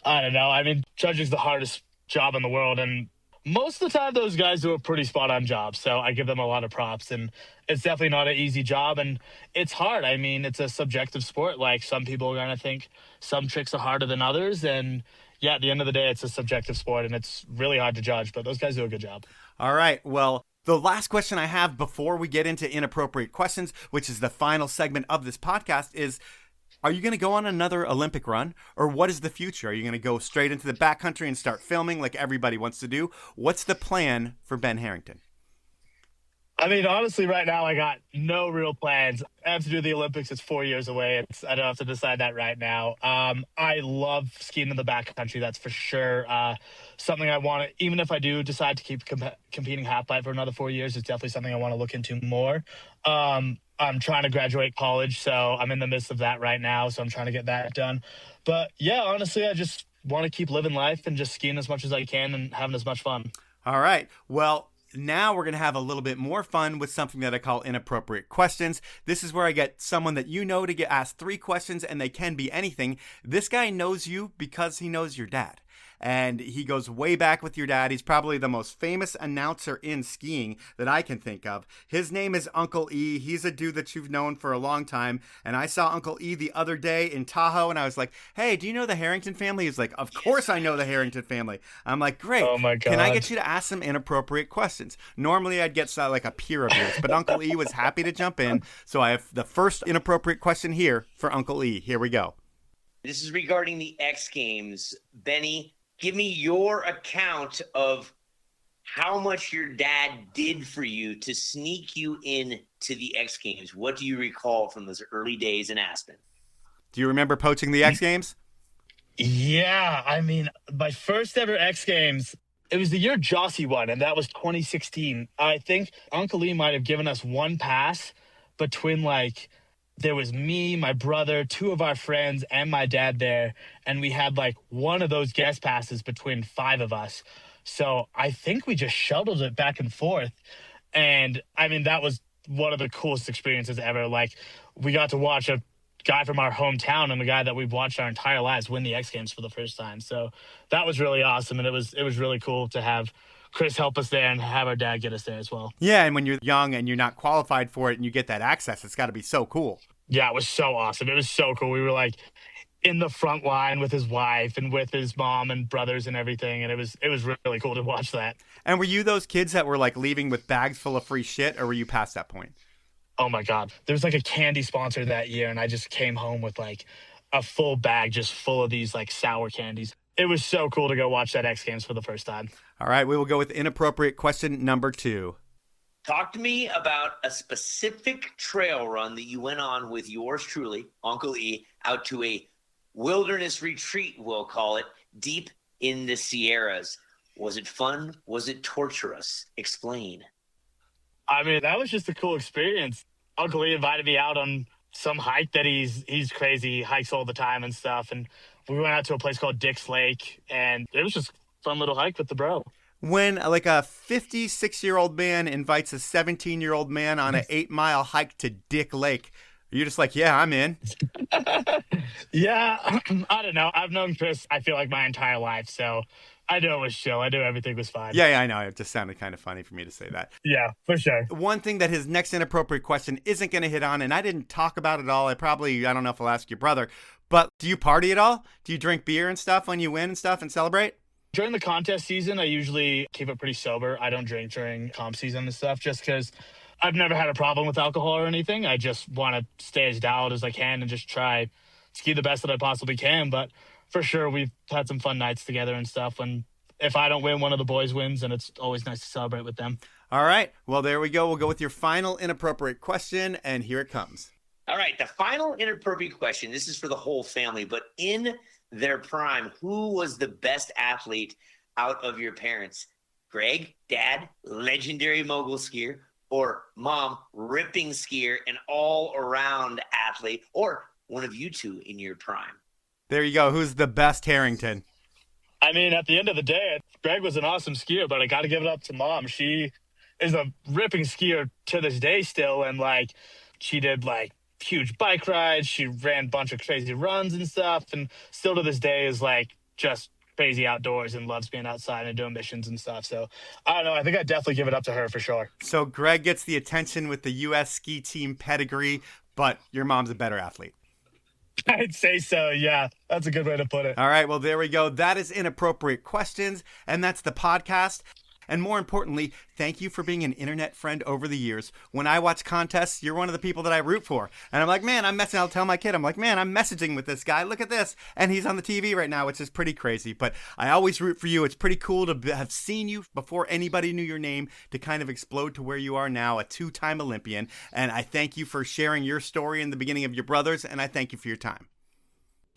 I don't know. I mean, judging's the hardest job in the world, and Most of the time, those guys do a pretty spot on job. So I give them a lot of props. And it's definitely not an easy job. And it's hard. I mean, it's a subjective sport. Like some people are going to think some tricks are harder than others. And yeah, at the end of the day, it's a subjective sport and it's really hard to judge. But those guys do a good job. All right. Well, the last question I have before we get into Inappropriate Questions, which is the final segment of this podcast, is are you going to go on another Olympic run, or what is the future? Are you going to go straight into the backcountry and start filming like everybody wants to do? What's the plan for Ben Harrington? I mean, honestly, right now, I got no real plans. I have to do the Olympics. It's 4 years away. I don't have to decide that right now. I love skiing in the backcountry. That's for sure. Something I want to, even if I do decide to keep competing halfpipe for another 4 years, it's definitely something I want to look into more. I'm trying to graduate college, so I'm in the midst of that right now. So I'm trying to get that done. But yeah, honestly, I just want to keep living life and just skiing as much as I can and having as much fun. All right. Well, now we're going to have a little bit more fun with something that I call Inappropriate Questions. This is where I get someone that you know to get asked 3 questions, and they can be anything. This guy knows you because he knows your dad. And he goes way back with your dad. He's probably the most famous announcer in skiing that I can think of. His name is Uncle E. He's a dude that you've known for a long time. And I saw Uncle E the other day in Tahoe, and I was like, hey, do you know the Harrington family? He's like, of course I know the Harrington family. I'm like, great. Oh my God. Can I get you to ask some inappropriate questions? Normally I'd get like a peer of yours, but Uncle E was happy to jump in. So I have the first inappropriate question here for Uncle E. Here we go. This is regarding the X Games. Benny, give me your account of how much your dad did for you to sneak you in to the X Games. What do you recall from those early days in Aspen? Do you remember poaching the X Games? Yeah, I mean, my first ever X Games, it was the year Jossie won, and that was 2016. I think Uncle Lee might have given us one pass between there was me, my brother, 2 of our friends, and my dad there. And we had one of those guest passes between 5 of us. So I think we just shuttled it back and forth. And I mean, that was one of the coolest experiences ever. We got to watch a guy from our hometown and the guy that we've watched our entire lives win the X Games for the first time. So that was really awesome. And it was really cool to have Chris help us there and have our dad get us there as well. Yeah, and when you're young and you're not qualified for it and you get that access, it's got to be so cool. Yeah, it was so awesome. It was so cool. We were in the front line with his wife and with his mom and brothers and everything. And it was really cool to watch that. And were you those kids that were leaving with bags full of free shit, or were you past that point? Oh my God. There was a candy sponsor that year, and I just came home with a full bag just full of these sour candies. It was so cool to go watch that X Games for the first time. All right, we will go with inappropriate question number 2. Talk to me about a specific trail run that you went on with yours truly, Uncle E, out to a wilderness retreat, we'll call it, deep in the Sierras. Was it fun? Was it torturous? Explain. I mean, that was just a cool experience. Uncle E invited me out on some hike that he's crazy. He hikes all the time and stuff. And we went out to a place called Dick's Lake, and it was just a fun little hike with the bro. When a 56-year-old man invites a 17-year-old man on an 8-mile hike to Dick Lake, you're just yeah, I'm in. Yeah, I don't know. I've known Chris, I feel my entire life, so I knew it was chill. I knew everything was fine. Yeah, I know. It just sounded kind of funny for me to say that. Yeah, for sure. One thing that his next inappropriate question isn't going to hit on, and I didn't talk about it all. I don't know if I'll ask your brother, but do you party at all? Do you drink beer and stuff when you win and stuff and celebrate? During the contest season, I usually keep it pretty sober. I don't drink during comp season and stuff just because I've never had a problem with alcohol or anything. I just want to stay as dialed as I can and just try ski the best that I possibly can. But for sure, we've had some fun nights together and stuff. And if I don't win, one of the boys wins, and it's always nice to celebrate with them. All right. Well, there we go. We'll go with your final inappropriate question, and here it comes. All right, the final inappropriate question. This is for the whole family, but in their prime, who was the best athlete out of your parents? Greg, dad, legendary mogul skier, or mom, ripping skier and all-around athlete, or one of you two in your prime? There you go. Who's the best Harrington? I mean, at the end of the day, Greg was an awesome skier, but I got to give it up to mom. She is a ripping skier to this day still, and she did huge bike rides. She ran a bunch of crazy runs and stuff, and still to this day is just crazy outdoors and loves being outside and doing missions and stuff. So I don't know. I think I'd definitely give it up to her for sure. So Greg gets the attention with the U.S. ski team pedigree, but your mom's a better athlete. I'd say so. Yeah, that's a good way to put it. All right. Well, there we go. That is Inappropriate Questions, and that's the podcast. And more importantly, thank you for being an internet friend over the years. When I watch contests, you're one of the people that I root for. And I'm like, man, I'll tell my kid, I'm like, man, I'm messaging with this guy. Look at this. And he's on the TV right now, which is pretty crazy. But I always root for you. It's pretty cool to have seen you before anybody knew your name, to kind of explode to where you are now, a 2-time Olympian. And I thank you for sharing your story in the beginning of your brothers. And I thank you for your time.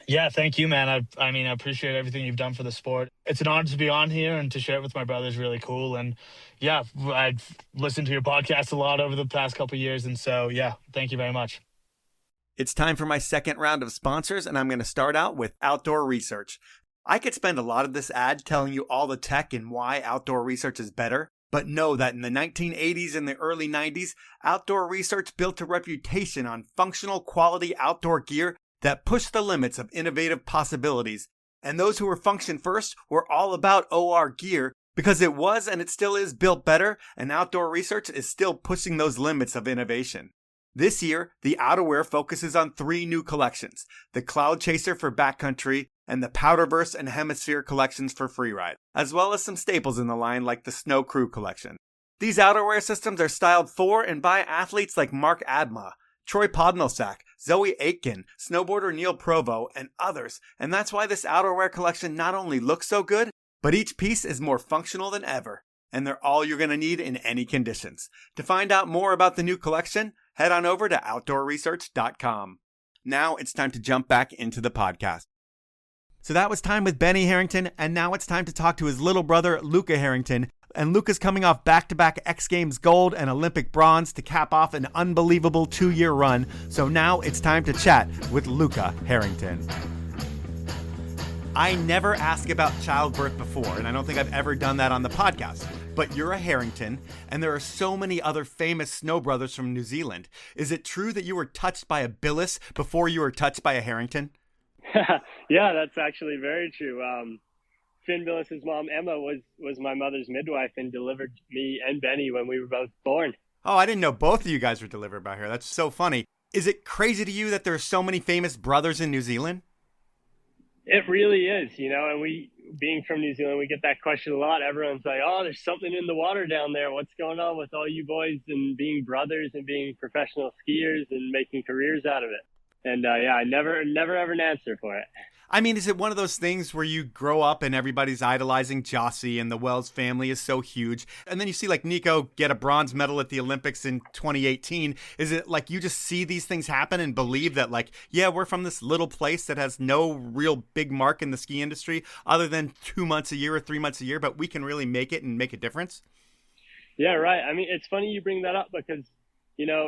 Yeah, thank you, man. I mean, I appreciate everything you've done for the sport. It's an honor to be on here and to share it with my brother is really cool. And yeah, I've listened to your podcast a lot over the past couple of years. And so, yeah, thank you very much. It's time for my second round of sponsors, and I'm going to start out with Outdoor Research. I could spend a lot of this ad telling you all the tech and why Outdoor Research is better, but know that in the 1980s and the early 90s, Outdoor Research built a reputation on functional quality outdoor gear that pushed the limits of innovative possibilities. And those who were function first were all about OR gear because it was and it still is built better, and Outdoor Research is still pushing those limits of innovation. This year, the outerwear focuses on 3 new collections: the Cloud Chaser for backcountry and the Powderverse and Hemisphere collections for freeride, as well as some staples in the line like the Snow Crew collection. These outerwear systems are styled for and by athletes like Mark Adma, Troy Podnelsak, Zoe Aitken, snowboarder Neil Provo, and others, and that's why this outerwear collection not only looks so good, but each piece is more functional than ever, and they're all you're going to need in any conditions. To find out more about the new collection, head on over to outdoorresearch.com. Now it's time to jump back into the podcast. So that was time with Benny Harrington, and now it's time to talk to his little brother, Luca Harrington. And Luca's coming off back-to-back X Games Gold and Olympic bronze to cap off an unbelievable 2-year run. So now it's time to chat with Luca Harrington. I never ask about childbirth before, and I don't think I've ever done that on the podcast. But you're a Harrington, and there are so many other famous snow brothers from New Zealand. Is it true that you were touched by a Billis before you were touched by a Harrington? Yeah, that's actually very true. Finn Billis's mom, Emma, was my mother's midwife and delivered me and Benny when we were both born. Oh, I didn't know both of you guys were delivered by her. That's so funny. Is it crazy to you that there are so many famous brothers in New Zealand? It really is, and we, being from New Zealand, we get that question a lot. Everyone's like, oh, there's something in the water down there. What's going on with all you boys and being brothers and being professional skiers and making careers out of it? And yeah, I never ever an answer for it. I mean, is it one of those things where you grow up and everybody's idolizing Jossie and the Wells family is so huge, and then you see like Nico get a bronze medal at the Olympics in 2018? Is it like you just see these things happen and believe that like, yeah, we're from this little place that has no real big mark in the ski industry other than 2 months a year or 3 months a year, but we can really make it and make a difference? Yeah, right. I mean, it's funny you bring that up because,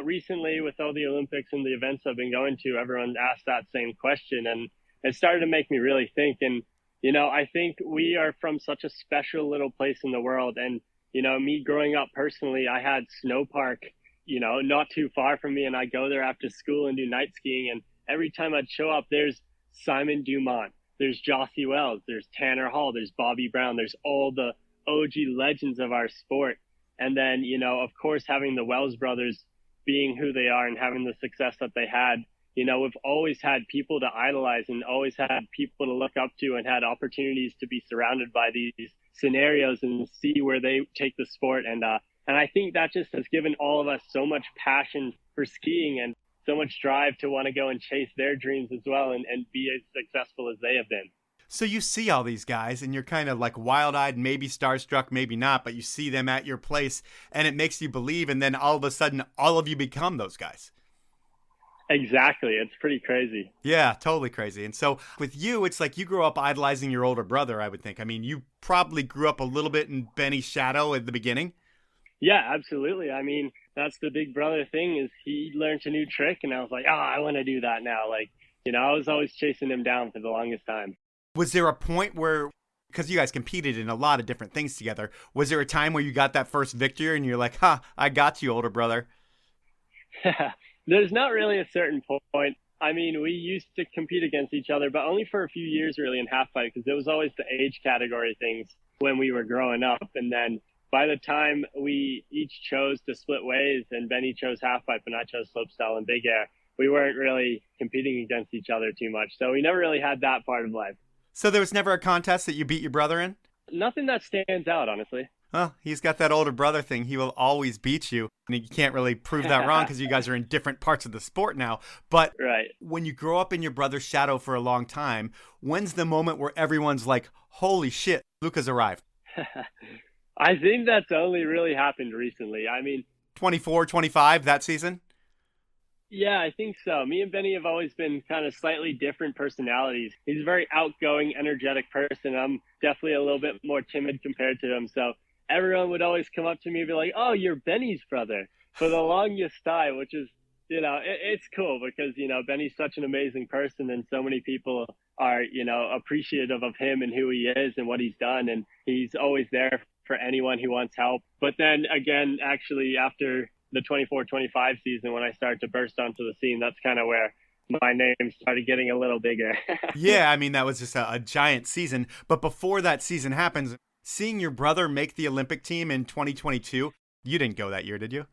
recently with all the Olympics and the events I've been going to, everyone asked that same question, and it started to make me really think. And, I think we are from such a special little place in the world. And, me growing up personally, I had Snow Park, not too far from me. And I go there after school and do night skiing. And every time I'd show up, there's Simon Dumont, there's Jossie Wells, there's Tanner Hall, there's Bobby Brown, there's all the OG legends of our sport. And then, of course, having the Wells brothers being who they are and having the success that they had, we've always had people to idolize and always had people to look up to and had opportunities to be surrounded by these scenarios and see where they take the sport. And I think that just has given all of us so much passion for skiing and so much drive to want to go and chase their dreams as well and be as successful as they have been. So you see all these guys and you're kind of like wild-eyed, maybe starstruck, maybe not, but you see them at your place and it makes you believe, and then all of a sudden all of you become those guys. Exactly. It's pretty crazy. Yeah, totally crazy. And so with you, it's like you grew up idolizing your older brother, I would think. I mean, you probably grew up a little bit in Benny's shadow at the beginning. Yeah, absolutely. I mean, that's the big brother thing is he learned a new trick and I was like, I want to do that now. Like, I was always chasing him down for the longest time. Was there a point where, because you guys competed in a lot of different things together, was there a time where you got that first victory and you're like, I got you, older brother? There's not really a certain point. I mean, we used to compete against each other, but only for a few years really in halfpipe, because it was always the age category things when we were growing up. And then by the time we each chose to split ways, and Benny chose halfpipe and I chose slopestyle and big air, we weren't really competing against each other too much. So we never really had that part of life. So there was never a contest that you beat your brother in? Nothing that stands out, honestly. Well, he's got that older brother thing. He will always beat you. And you can't really prove that wrong because you guys are in different parts of the sport now. But right. When you grow up in your brother's shadow for a long time, when's the moment where everyone's like, holy shit, Luca's arrived? I think that's only really happened recently. I mean, 24, 25 that season? Yeah, I think so. Me and Benny have always been kind of slightly different personalities. He's a very outgoing, energetic person. I'm definitely a little bit more timid compared to him. So everyone would always come up to me and be like, oh, you're Benny's brother for the longest time, which is, it's cool because, Benny's such an amazing person and so many people are, appreciative of him and who he is and what he's done. And he's always there for anyone who wants help. But then again, actually, after the 24-25 season, when I started to burst onto the scene, that's kind of where my name started getting a little bigger. Yeah, I mean, that was just a giant season. But before that season happens, seeing your brother make the Olympic team in 2022, you didn't go that year, did you?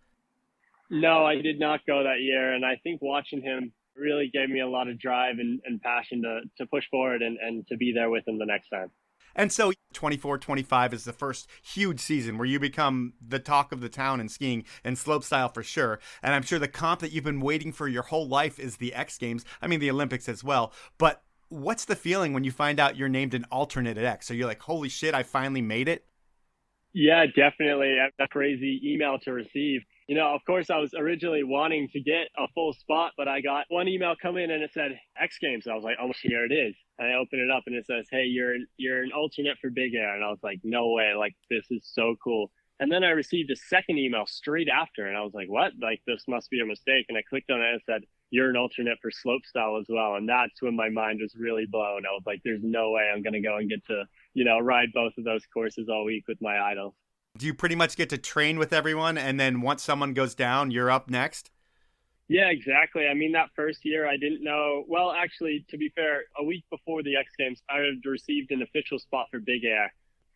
No, I did not go that year. And I think watching him really gave me a lot of drive and passion to push forward and to be there with him the next time. And so 24-25 is the first huge season where you become the talk of the town in skiing and slopestyle for sure. And I'm sure the comp that you've been waiting for your whole life is the X Games. I mean, the Olympics as well. But what's the feeling when you find out you're named an alternate at X? So you're like, holy shit, I finally made it? Yeah, definitely. A crazy email to receive. Of course, I was originally wanting to get a full spot, but I got one email come in and it said X Games. And I was like, oh, here it is. And I open it up and it says, hey, you're an alternate for big air. And I was like, no way. Like, this is so cool. And then I received a second email straight after. And I was like, what? Like, this must be a mistake. And I clicked on it and it said, you're an alternate for slopestyle as well. And that's when my mind was really blown. I was like, there's no way I'm going to go and get to, ride both of those courses all week with my idols. Do you pretty much get to train with everyone, and then once someone goes down, you're up next? Yeah, exactly. I mean, that first year I didn't know. Well, actually, to be fair, a week before the X Games, I had received an official spot for big air,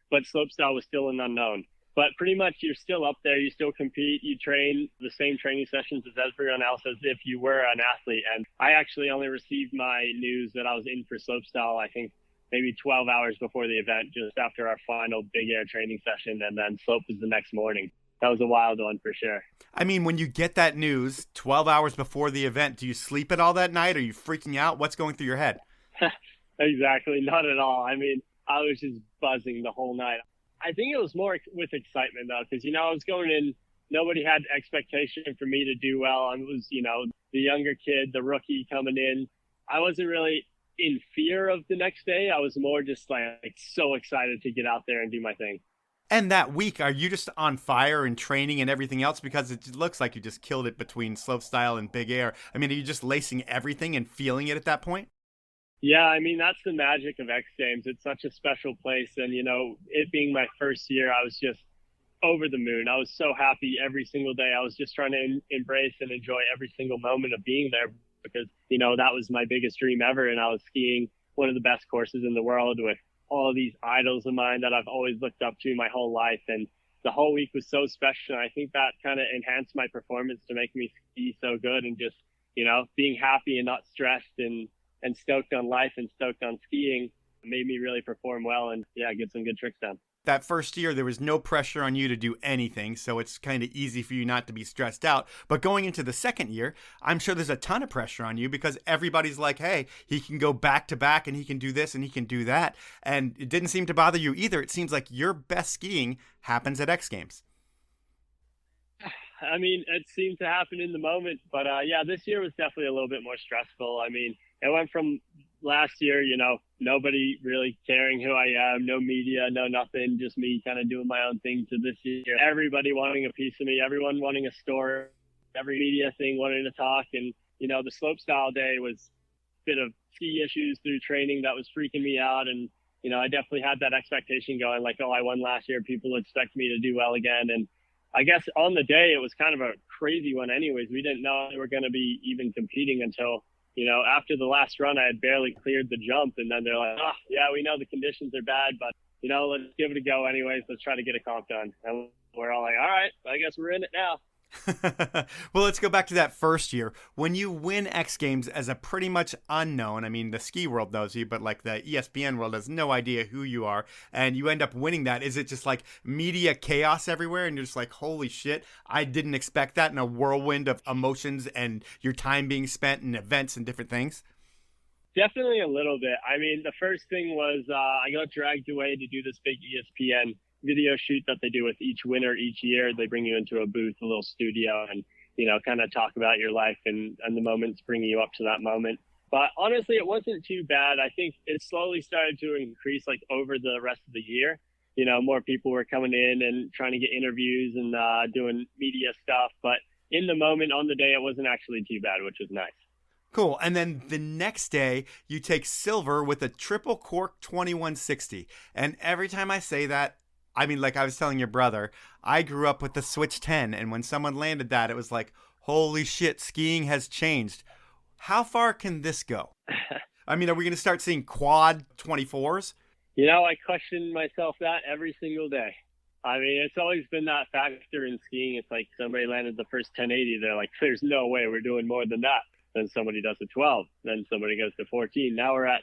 but slopestyle was still an unknown. But pretty much you're still up there. You still compete. You train the same training sessions as everyone else as if you were an athlete. And I actually only received my news that I was in for slopestyle, I think, maybe 12 hours before the event, just after our final big air training session, and then slope was the next morning. That was a wild one for sure. I mean, when you get that news 12 hours before the event, do you sleep at all that night? Are you freaking out? What's going through your head? Exactly. Not at all. I mean, I was just buzzing the whole night. I think it was more with excitement, though, because, I was going in, nobody had expectation for me to do well. I was, the younger kid, the rookie coming in. I wasn't really in fear of the next day. I was more just like so excited to get out there and do my thing. And that week, are you just on fire and training and everything else? Because it looks like you just killed it between slopestyle and big air. I mean, are you just lacing everything and feeling it at that point? Yeah, I mean, that's the magic of X Games. It's such a special place. And, it being my first year, I was just over the moon. I was so happy every single day. I was just trying to embrace and enjoy every single moment of being there, because, that was my biggest dream ever. And I was skiing one of the best courses in the world with all of these idols of mine that I've always looked up to my whole life. And the whole week was so special. And I think that kind of enhanced my performance to make me ski so good, and just, being happy and not stressed and stoked on life and stoked on skiing made me really perform well and, get some good tricks done. That first year, there was no pressure on you to do anything, so it's kind of easy for you not to be stressed out. But going into the second year, I'm sure there's a ton of pressure on you because everybody's like, hey, he can go back to back and he can do this and he can do that. And it didn't seem to bother you either. It seems like your best skiing happens at X Games. I mean, it seemed to happen in the moment. But, this year was definitely a little bit more stressful. I mean, it went from last year, nobody really caring who I am, no media, no nothing, just me kind of doing my own thing, to this year, everybody wanting a piece of me, everyone wanting a story, every media thing wanting to talk. And, the slopestyle day was a bit of ski issues through training that was freaking me out. And, I definitely had that expectation going like, oh, I won last year. People expect me to do well again. And I guess on the day, it was kind of a crazy one anyways. We didn't know we were going to be even competing until after the last run, I had barely cleared the jump. And then they're like, oh, yeah, we know the conditions are bad, but, let's give it a go anyways. Let's try to get a comp done. And we're all like, all right, I guess we're in it now. Well, let's go back to that first year. When you win X Games as a pretty much unknown, I mean, the ski world knows you, but like the ESPN world has no idea who you are, and you end up winning that. Is it just like media chaos everywhere, and you're just like, holy shit, I didn't expect that, in a whirlwind of emotions and your time being spent in events and different things? Definitely a little bit. I mean, the first thing was I got dragged away to do this big ESPN video shoot that they do with each winner each year. They bring you into a booth, a little studio, and kind of talk about your life and the moments bringing you up to that moment. But honestly, it wasn't too bad. I think it slowly started to increase like over the rest of the year. More people were coming in and trying to get interviews and doing media stuff. But in the moment on the day, it wasn't actually too bad, which was nice. Cool. And then the next day, you take silver with a triple cork 2160. And every time I say that, I mean, like I was telling your brother, I grew up with the Switch 10, and when someone landed that, it was like, holy shit, skiing has changed. How far can this go? I mean, are we going to start seeing quad 24s? I question myself that every single day. I mean, it's always been that factor in skiing. It's like somebody landed the first 1080, they're like, there's no way we're doing more than that. Then somebody does a 12, then somebody goes to 14. Now we're at,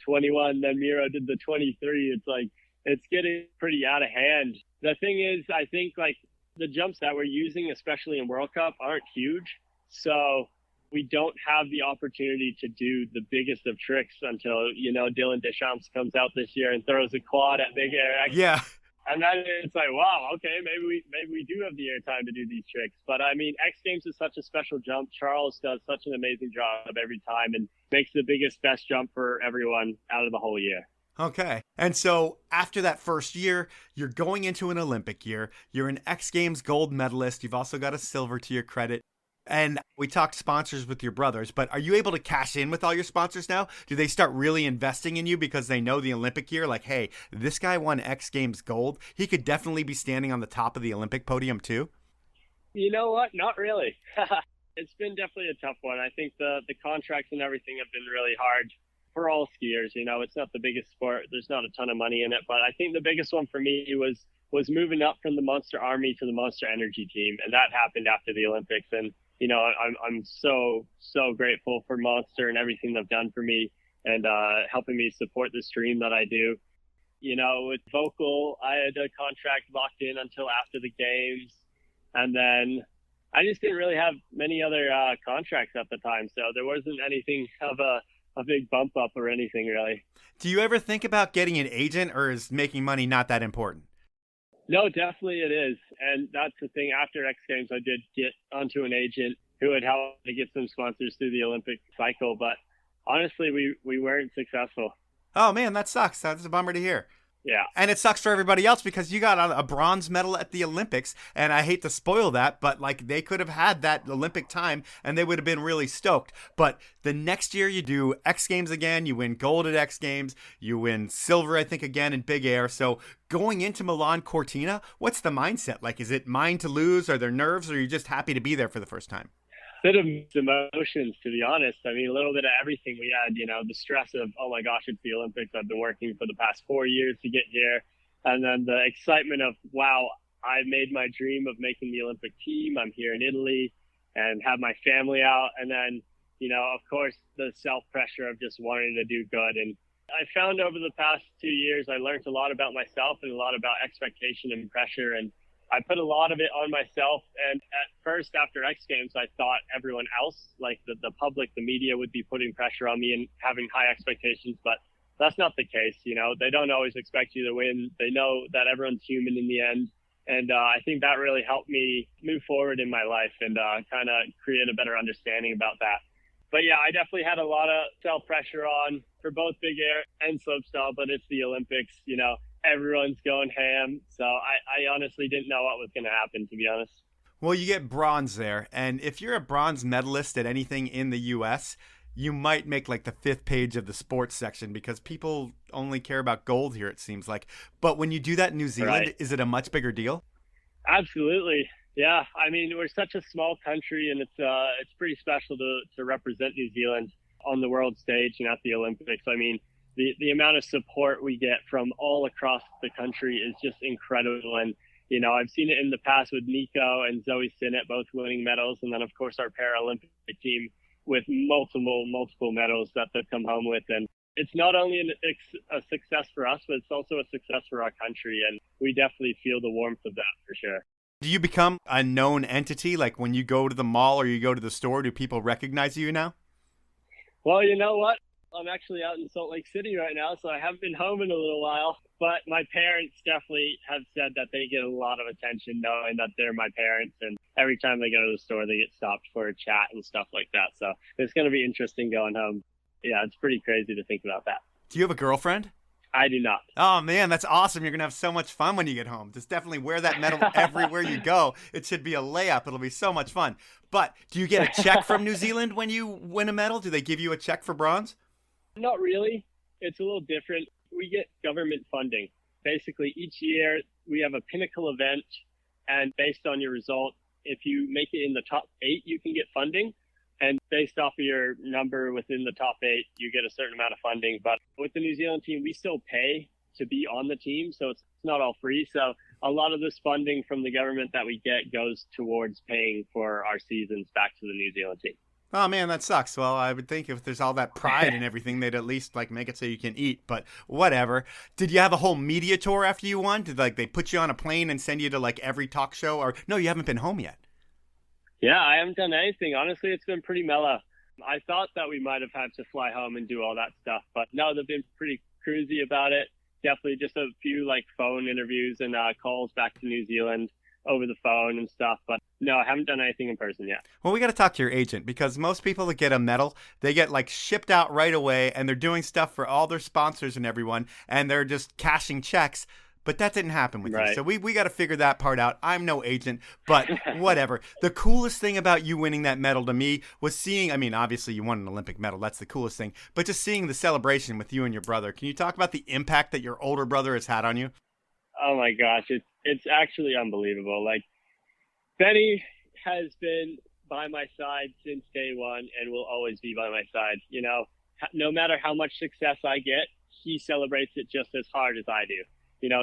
21, then Miro did the 23. It's like, it's getting pretty out of hand. The thing is, I think like the jumps that we're using, especially in World Cup, aren't huge. So we don't have the opportunity to do the biggest of tricks until, Dylan Deschamps comes out this year and throws a quad at Big Air. Yeah. And then it's like, wow, okay, maybe we do have the air time to do these tricks. But I mean, X Games is such a special jump. Charles does such an amazing job every time and makes the biggest, best jump for everyone out of the whole year. Okay. And so after that first year, you're going into an Olympic year. You're an X Games gold medalist. You've also got a silver to your credit. And we talked sponsors with your brothers, but are you able to cash in with all your sponsors now? Do they start really investing in you because they know the Olympic year? Like, hey, this guy won X Games gold. He could definitely be standing on the top of the Olympic podium too. You know what? Not really. It's been definitely a tough one. I think the contracts and everything have been really hard for all skiers. It's not the biggest sport. There's not a ton of money in it, but I think the biggest one for me was moving up from the Monster Army to the Monster Energy team. And that happened after the Olympics. And I'm so grateful for Monster and everything they've done for me and helping me support this dream that I do. With Vocal, I had a contract locked in until after the games. And then I just didn't really have many other contracts at the time. So there wasn't anything of a big bump up or anything really. Do you ever think about getting an agent, or is making money not that important? No, definitely it is. And that's the thing. After X Games, I did get onto an agent who had helped to get some sponsors through the Olympic cycle. But honestly, we weren't successful. Oh, man, that sucks. That's a bummer to hear. Yeah. And it sucks for everybody else because you got a bronze medal at the Olympics. And I hate to spoil that, but like they could have had that Olympic time and they would have been really stoked. But the next year you do X Games again, you win gold at X Games, you win silver, I think, again in Big Air. So going into Milan Cortina, what's the mindset? Like, is it mine to lose? Are there nerves, or are you just happy to be there for the first time? Bit of emotions, to be honest. I mean, a little bit of everything. We had, the stress of, oh my gosh, it's the Olympics. I've been working for the past 4 years to get here. And then the excitement of, wow, I made my dream of making the Olympic team. I'm here in Italy and have my family out. And then, of course, the self-pressure of just wanting to do good. And I found over the past 2 years, I learned a lot about myself and a lot about expectation and pressure. And I put a lot of it on myself. And at first, after X Games, I thought everyone else, like the public, the media, would be putting pressure on me and having high expectations. But that's not the case. They don't always expect you to win. They know that everyone's human in the end. And I think that really helped me move forward in my life and kind of create a better understanding about that. But yeah, I definitely had a lot of self-pressure on for both Big Air and Slopestyle, but it's the Olympics, everyone's going ham. So I honestly didn't know what was going to happen, to be honest. Well, you get bronze there. And if you're a bronze medalist at anything in the U.S., you might make like the 5th page of the sports section because people only care about gold here, it seems like. But when you do that in New Zealand, Right. Is it a much bigger deal? Absolutely. Yeah, I mean, we're such a small country, and it's pretty special to represent New Zealand on the world stage and at the Olympics. I mean, the amount of support we get from all across the country is just incredible. And, I've seen it in the past with Nico and Zoe Sinnott both winning medals. And then, of course, our Paralympic team with multiple medals that they've come home with. And it's not only a success for us, but it's also a success for our country. And we definitely feel the warmth of that for sure. Do you become a known entity? Like when you go to the mall or you go to the store, do people recognize you now? Well, you know what? I'm actually out in Salt Lake City right now, so I haven't been home in a little while. But my parents definitely have said that they get a lot of attention knowing that they're my parents. And every time they go to the store, they get stopped for a chat and stuff like that. So it's going to be interesting going home. Yeah, it's pretty crazy to think about that. Do you have a girlfriend? I do not. Oh, man, that's awesome. You're going to have so much fun when you get home. Just definitely wear that medal everywhere you go. It should be a layup. It'll be so much fun. But do you get a check from New Zealand when you win a medal? Do they give you a check for bronze? Not really. It's a little different. We get government funding. Basically, each year we have a pinnacle event, and based on your result, if you make it in the top 8, you can get funding. And based off of your number within the top 8, you get a certain amount of funding. But with the New Zealand team, we still pay to be on the team. So it's not all free. So a lot of this funding from the government that we get goes towards paying for our seasons back to the New Zealand team. Oh, man, that sucks. Well, I would think if there's all that pride and everything, they'd at least make it so you can eat. But whatever. Did you have a whole media tour after you won? Did they put you on a plane and send you to every talk show? Or no, you haven't been home yet. Yeah, I haven't done anything. Honestly, it's been pretty mellow. I thought that we might have had to fly home and do all that stuff, but no, they've been pretty cruisy about it. Definitely just a few phone interviews and calls back to New Zealand over the phone and stuff, but no, I haven't done anything in person yet. Well, we got to talk to your agent because most people that get a medal, they get shipped out right away and they're doing stuff for all their sponsors and everyone, and they're just cashing checks. But that didn't happen with you. So we got to figure that part out. I'm no agent, but whatever. The coolest thing about you winning that medal to me was seeing, obviously you won an Olympic medal. That's the coolest thing. But just seeing the celebration with you and your brother. Can you talk about the impact that your older brother has had on you? Oh, my gosh. It's actually unbelievable. Benny has been by my side since day one and will always be by my side. No matter how much success I get, he celebrates it just as hard as I do.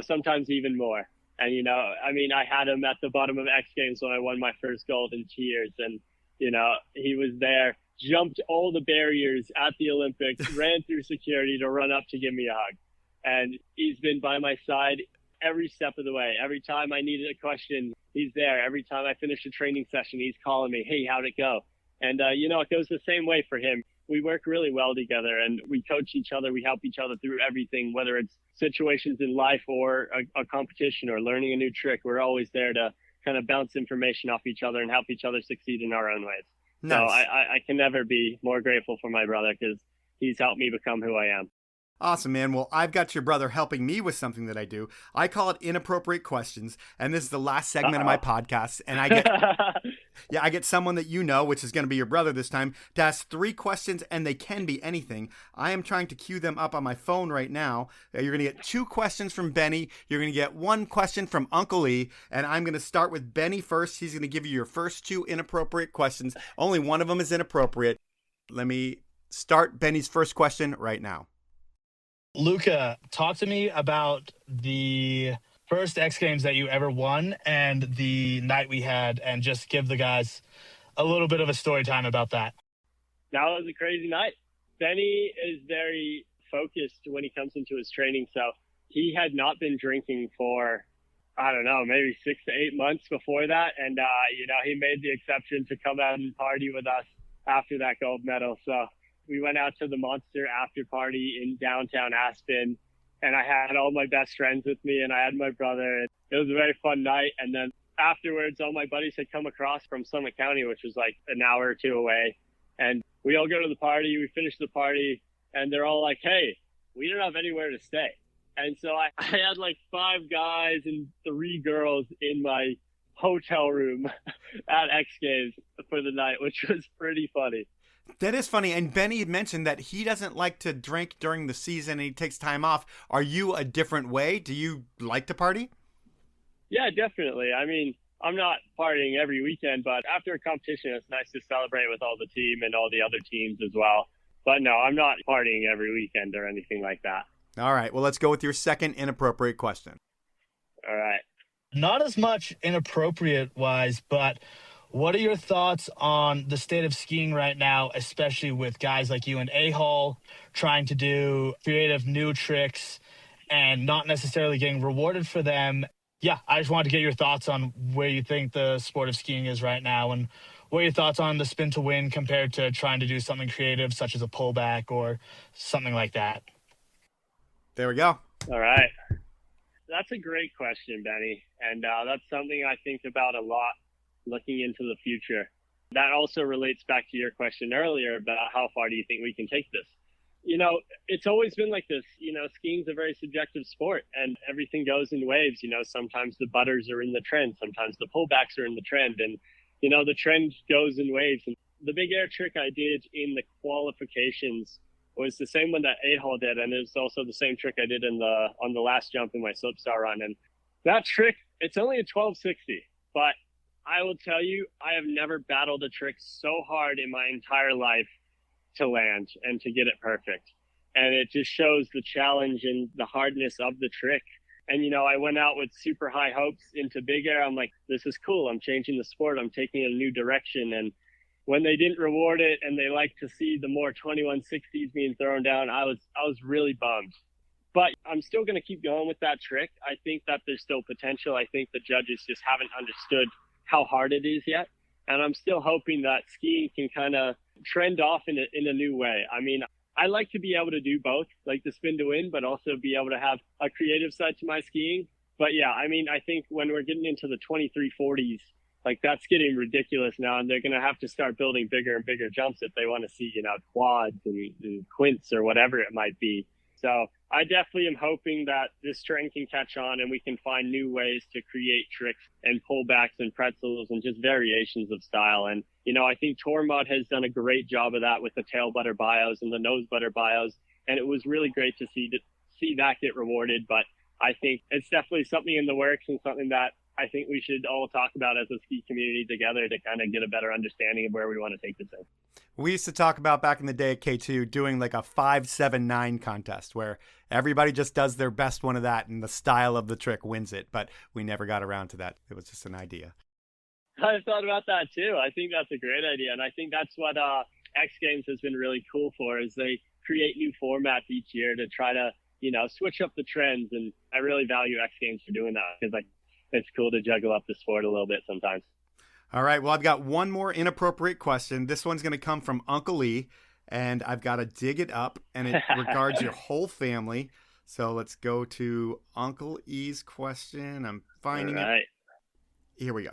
Sometimes even more. And, I had him at the bottom of X Games when I won my first gold in tears. And, he was there, jumped all the barriers at the Olympics, ran through security to run up to give me a hug. And he's been by my side every step of the way. Every time I needed a question, he's there. Every time I finish a training session, he's calling me, hey, how'd it go? And, it goes the same way for him. We work really well together and we coach each other. We help each other through everything, whether it's situations in life or a competition or learning a new trick. We're always there to kind of bounce information off each other and help each other succeed in our own ways. Nice. So I can never be more grateful for my brother because he's helped me become who I am. Awesome, man. Well, I've got your brother helping me with something that I do. I call it Inappropriate Questions, and this is the last segment of my podcast. And I get someone that you know, which is going to be your brother this time, to ask 3 questions, and they can be anything. I am trying to queue them up on my phone right now. You're going to get 2 questions from Benny. You're going to get 1 question from Uncle E, and I'm going to start with Benny first. He's going to give you your first 2 inappropriate questions. Only one of them is inappropriate. Let me start Benny's first question right now. Luca, talk to me about the first X Games that you ever won and the night we had, and just give the guys a little bit of a story time about that. That was a crazy night. Benny is very focused when he comes into his training. So he had not been drinking for, I don't know, maybe 6 to 8 months before that. And, he made the exception to come out and party with us after that gold medal. So we went out to the Monster after party in downtown Aspen, and I had all my best friends with me, and I had my brother. It was a very fun night. And then afterwards, all my buddies had come across from Summit County, which was an hour or 2 away. And we all go to the party. We finish the party, and they're all like, hey, we don't have anywhere to stay. And so I had 5 guys and 3 girls in my hotel room at X Games for the night, which was pretty funny. That is funny. And Benny mentioned that he doesn't like to drink during the season and he takes time off. Are you a different way? Do you like to party? Yeah, definitely. I mean, I'm not partying every weekend, but after a competition, it's nice to celebrate with all the team and all the other teams as well. But no, I'm not partying every weekend or anything like that. All right. Well, let's go with your second inappropriate question. All right. Not as much inappropriate wise, but what are your thoughts on the state of skiing right now, especially with guys like you and A-Hall trying to do creative new tricks and not necessarily getting rewarded for them? Yeah, I just wanted to get your thoughts on where you think the sport of skiing is right now, and what are your thoughts on the spin to win compared to trying to do something creative such as a pullback or something like that. There we go. All right. That's a great question, Benny. And that's something I think about a lot looking into the future. That also relates back to your question earlier about how far do you think we can take this? You know, it's always been like this. You know, skiing's a very subjective sport and everything goes in waves. You know, sometimes the butters are in the trend, sometimes the pullbacks are in the trend. And, you know, the trend goes in waves. And the big air trick I did in the qualifications was the same one that A-Hall did. And it was also the same trick I did on the last jump in my slopestyle run. And that trick, it's only a 1260, but I will tell you, I have never battled a trick so hard in my entire life to land and to get it perfect. And it just shows the challenge and the hardness of the trick. And, you know, I went out with super high hopes into big air. I'm like, this is cool. I'm changing the sport. I'm taking a new direction. And when they didn't reward it and they like to see the more 2160s being thrown down, I was really bummed. But I'm still going to keep going with that trick. I think that there's still potential. I think the judges just haven't understood how hard it is yet. And I'm still hoping that skiing can kind of trend off in a new way. I mean, I like to be able to do both, like the spin to win, but also be able to have a creative side to my skiing. But yeah, I mean, I think when we're getting into the 2340s, like that's getting ridiculous now. And they're going to have to start building bigger and bigger jumps if they want to see, you know, quads and quints or whatever it might be. So I definitely am hoping that this trend can catch on and we can find new ways to create tricks and pullbacks and pretzels and just variations of style. And, you know, I think Tormod has done a great job of that with the tail butter bios and the nose butter bios. And it was really great to see that get rewarded. But I think it's definitely something in the works and something that I think we should all talk about as a ski community together to kind of get a better understanding of where we want to take this in. We used to talk about back in the day at K2 doing like a 5-7-9 contest where everybody just does their best one of that and the style of the trick wins it. But we never got around to that. It was just an idea. I thought about that too. I think that's a great idea. And I think that's what X Games has been really cool for, is they create new formats each year to try to, you know, switch up the trends. And I really value X Games for doing that because it's cool to juggle up the sport a little bit sometimes. All right. Well, I've got one more inappropriate question. This one's going to come from Uncle E, and I've got to dig it up, and it regards your whole family. So let's go to Uncle E's question. I'm finding it. Here we go.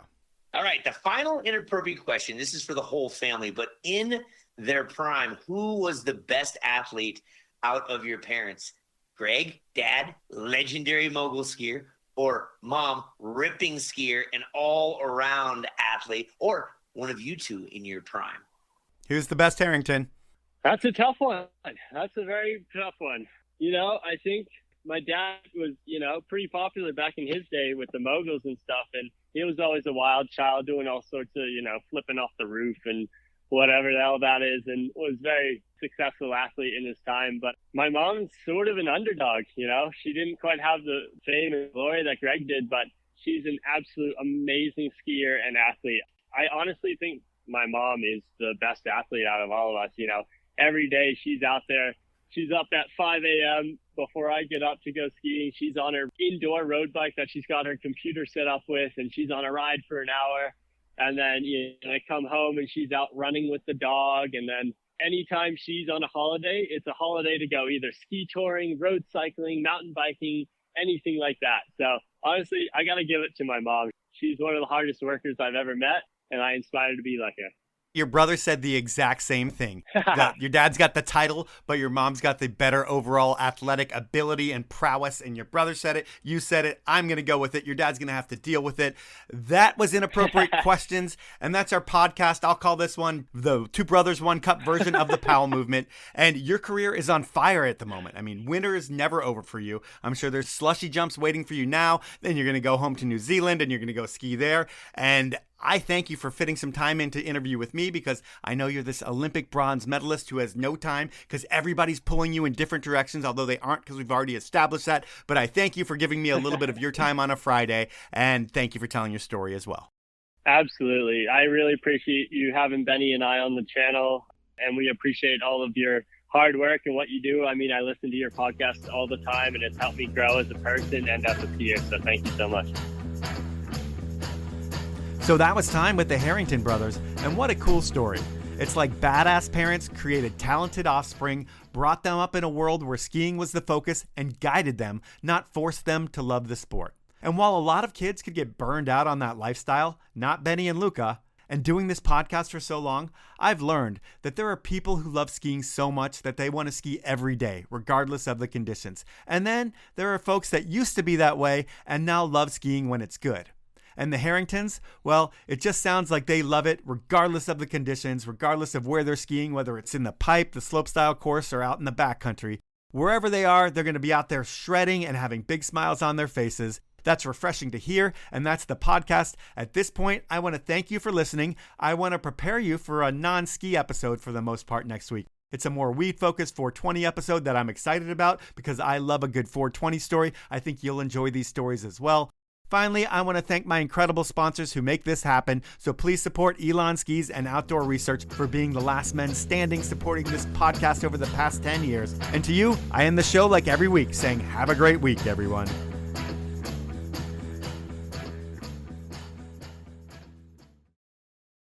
All right. The final inappropriate question. This is for the whole family, but in their prime, who was the best athlete out of your parents? Greg, dad, legendary mogul skier, or mom, ripping skier and all-around athlete, or one of you two in your prime? Who's the best, Harrington? That's a tough one. That's a very tough one. You know, I think my dad was, you know, pretty popular back in his day with the moguls and stuff, and he was always a wild child doing all sorts of, you know, flipping off the roof and whatever the hell that is, and was very successful athlete in his time. But my mom's sort of an underdog, you know. She didn't quite have the fame and glory that Greg did, but she's an absolute amazing skier and athlete. I honestly think my mom is the best athlete out of all of us. You know, every day she's out there. She's up at 5 a.m. before I get up to go skiing. She's on her indoor road bike that she's got her computer set up with, and she's on a ride for an hour. And then, you know, I come home and she's out running with the dog. And then anytime she's on a holiday, it's a holiday to go either ski touring, road cycling, mountain biking, anything like that. So honestly, I got to give it to my mom. She's one of the hardest workers I've ever met, and I inspire to be like her. Your brother said the exact same thing. That your dad's got the title, but your mom's got the better overall athletic ability and prowess. And your brother said it. You said it. I'm going to go with it. Your dad's going to have to deal with it. That was Inappropriate Questions. And that's our podcast. I'll call this one the Two Brothers, One Cup version of the Powell movement. And your career is on fire at the moment. I mean, winter is never over for you. I'm sure there's slushy jumps waiting for you now. Then you're going to go home to New Zealand and you're going to go ski there. And I thank you for fitting some time in to interview with me, because I know you're this Olympic bronze medalist who has no time because everybody's pulling you in different directions, although they aren't, because we've already established that. But I thank you for giving me a little bit of your time on a Friday, and thank you for telling your story as well. Absolutely. I really appreciate you having Benny and I on the channel, and we appreciate all of your hard work and what you do. I mean, I listen to your podcast all the time, and it's helped me grow as a person and as a skier. So thank you so much. So that was time with the Harrington brothers, and what a cool story. It's like badass parents created talented offspring, brought them up in a world where skiing was the focus, and guided them, not forced them to love the sport. And while a lot of kids could get burned out on that lifestyle, not Benny and Luca, and doing this podcast for so long, I've learned that there are people who love skiing so much that they want to ski every day, regardless of the conditions. And then there are folks that used to be that way and now love skiing when it's good. And the Harringtons, well, it just sounds like they love it regardless of the conditions, regardless of where they're skiing, whether it's in the pipe, the slopestyle course, or out in the backcountry. Wherever they are, they're going to be out there shredding and having big smiles on their faces. That's refreshing to hear, and that's the podcast. At this point, I want to thank you for listening. I want to prepare you for a non-ski episode for the most part next week. It's a more weed-focused 420 episode that I'm excited about because I love a good 420 story. I think you'll enjoy these stories as well. Finally, I want to thank my incredible sponsors who make this happen, so please support Elan Skis and Outdoor Research for being the last men standing supporting this podcast over the past 10 years. And to you, I end the show like every week saying, have a great week, everyone.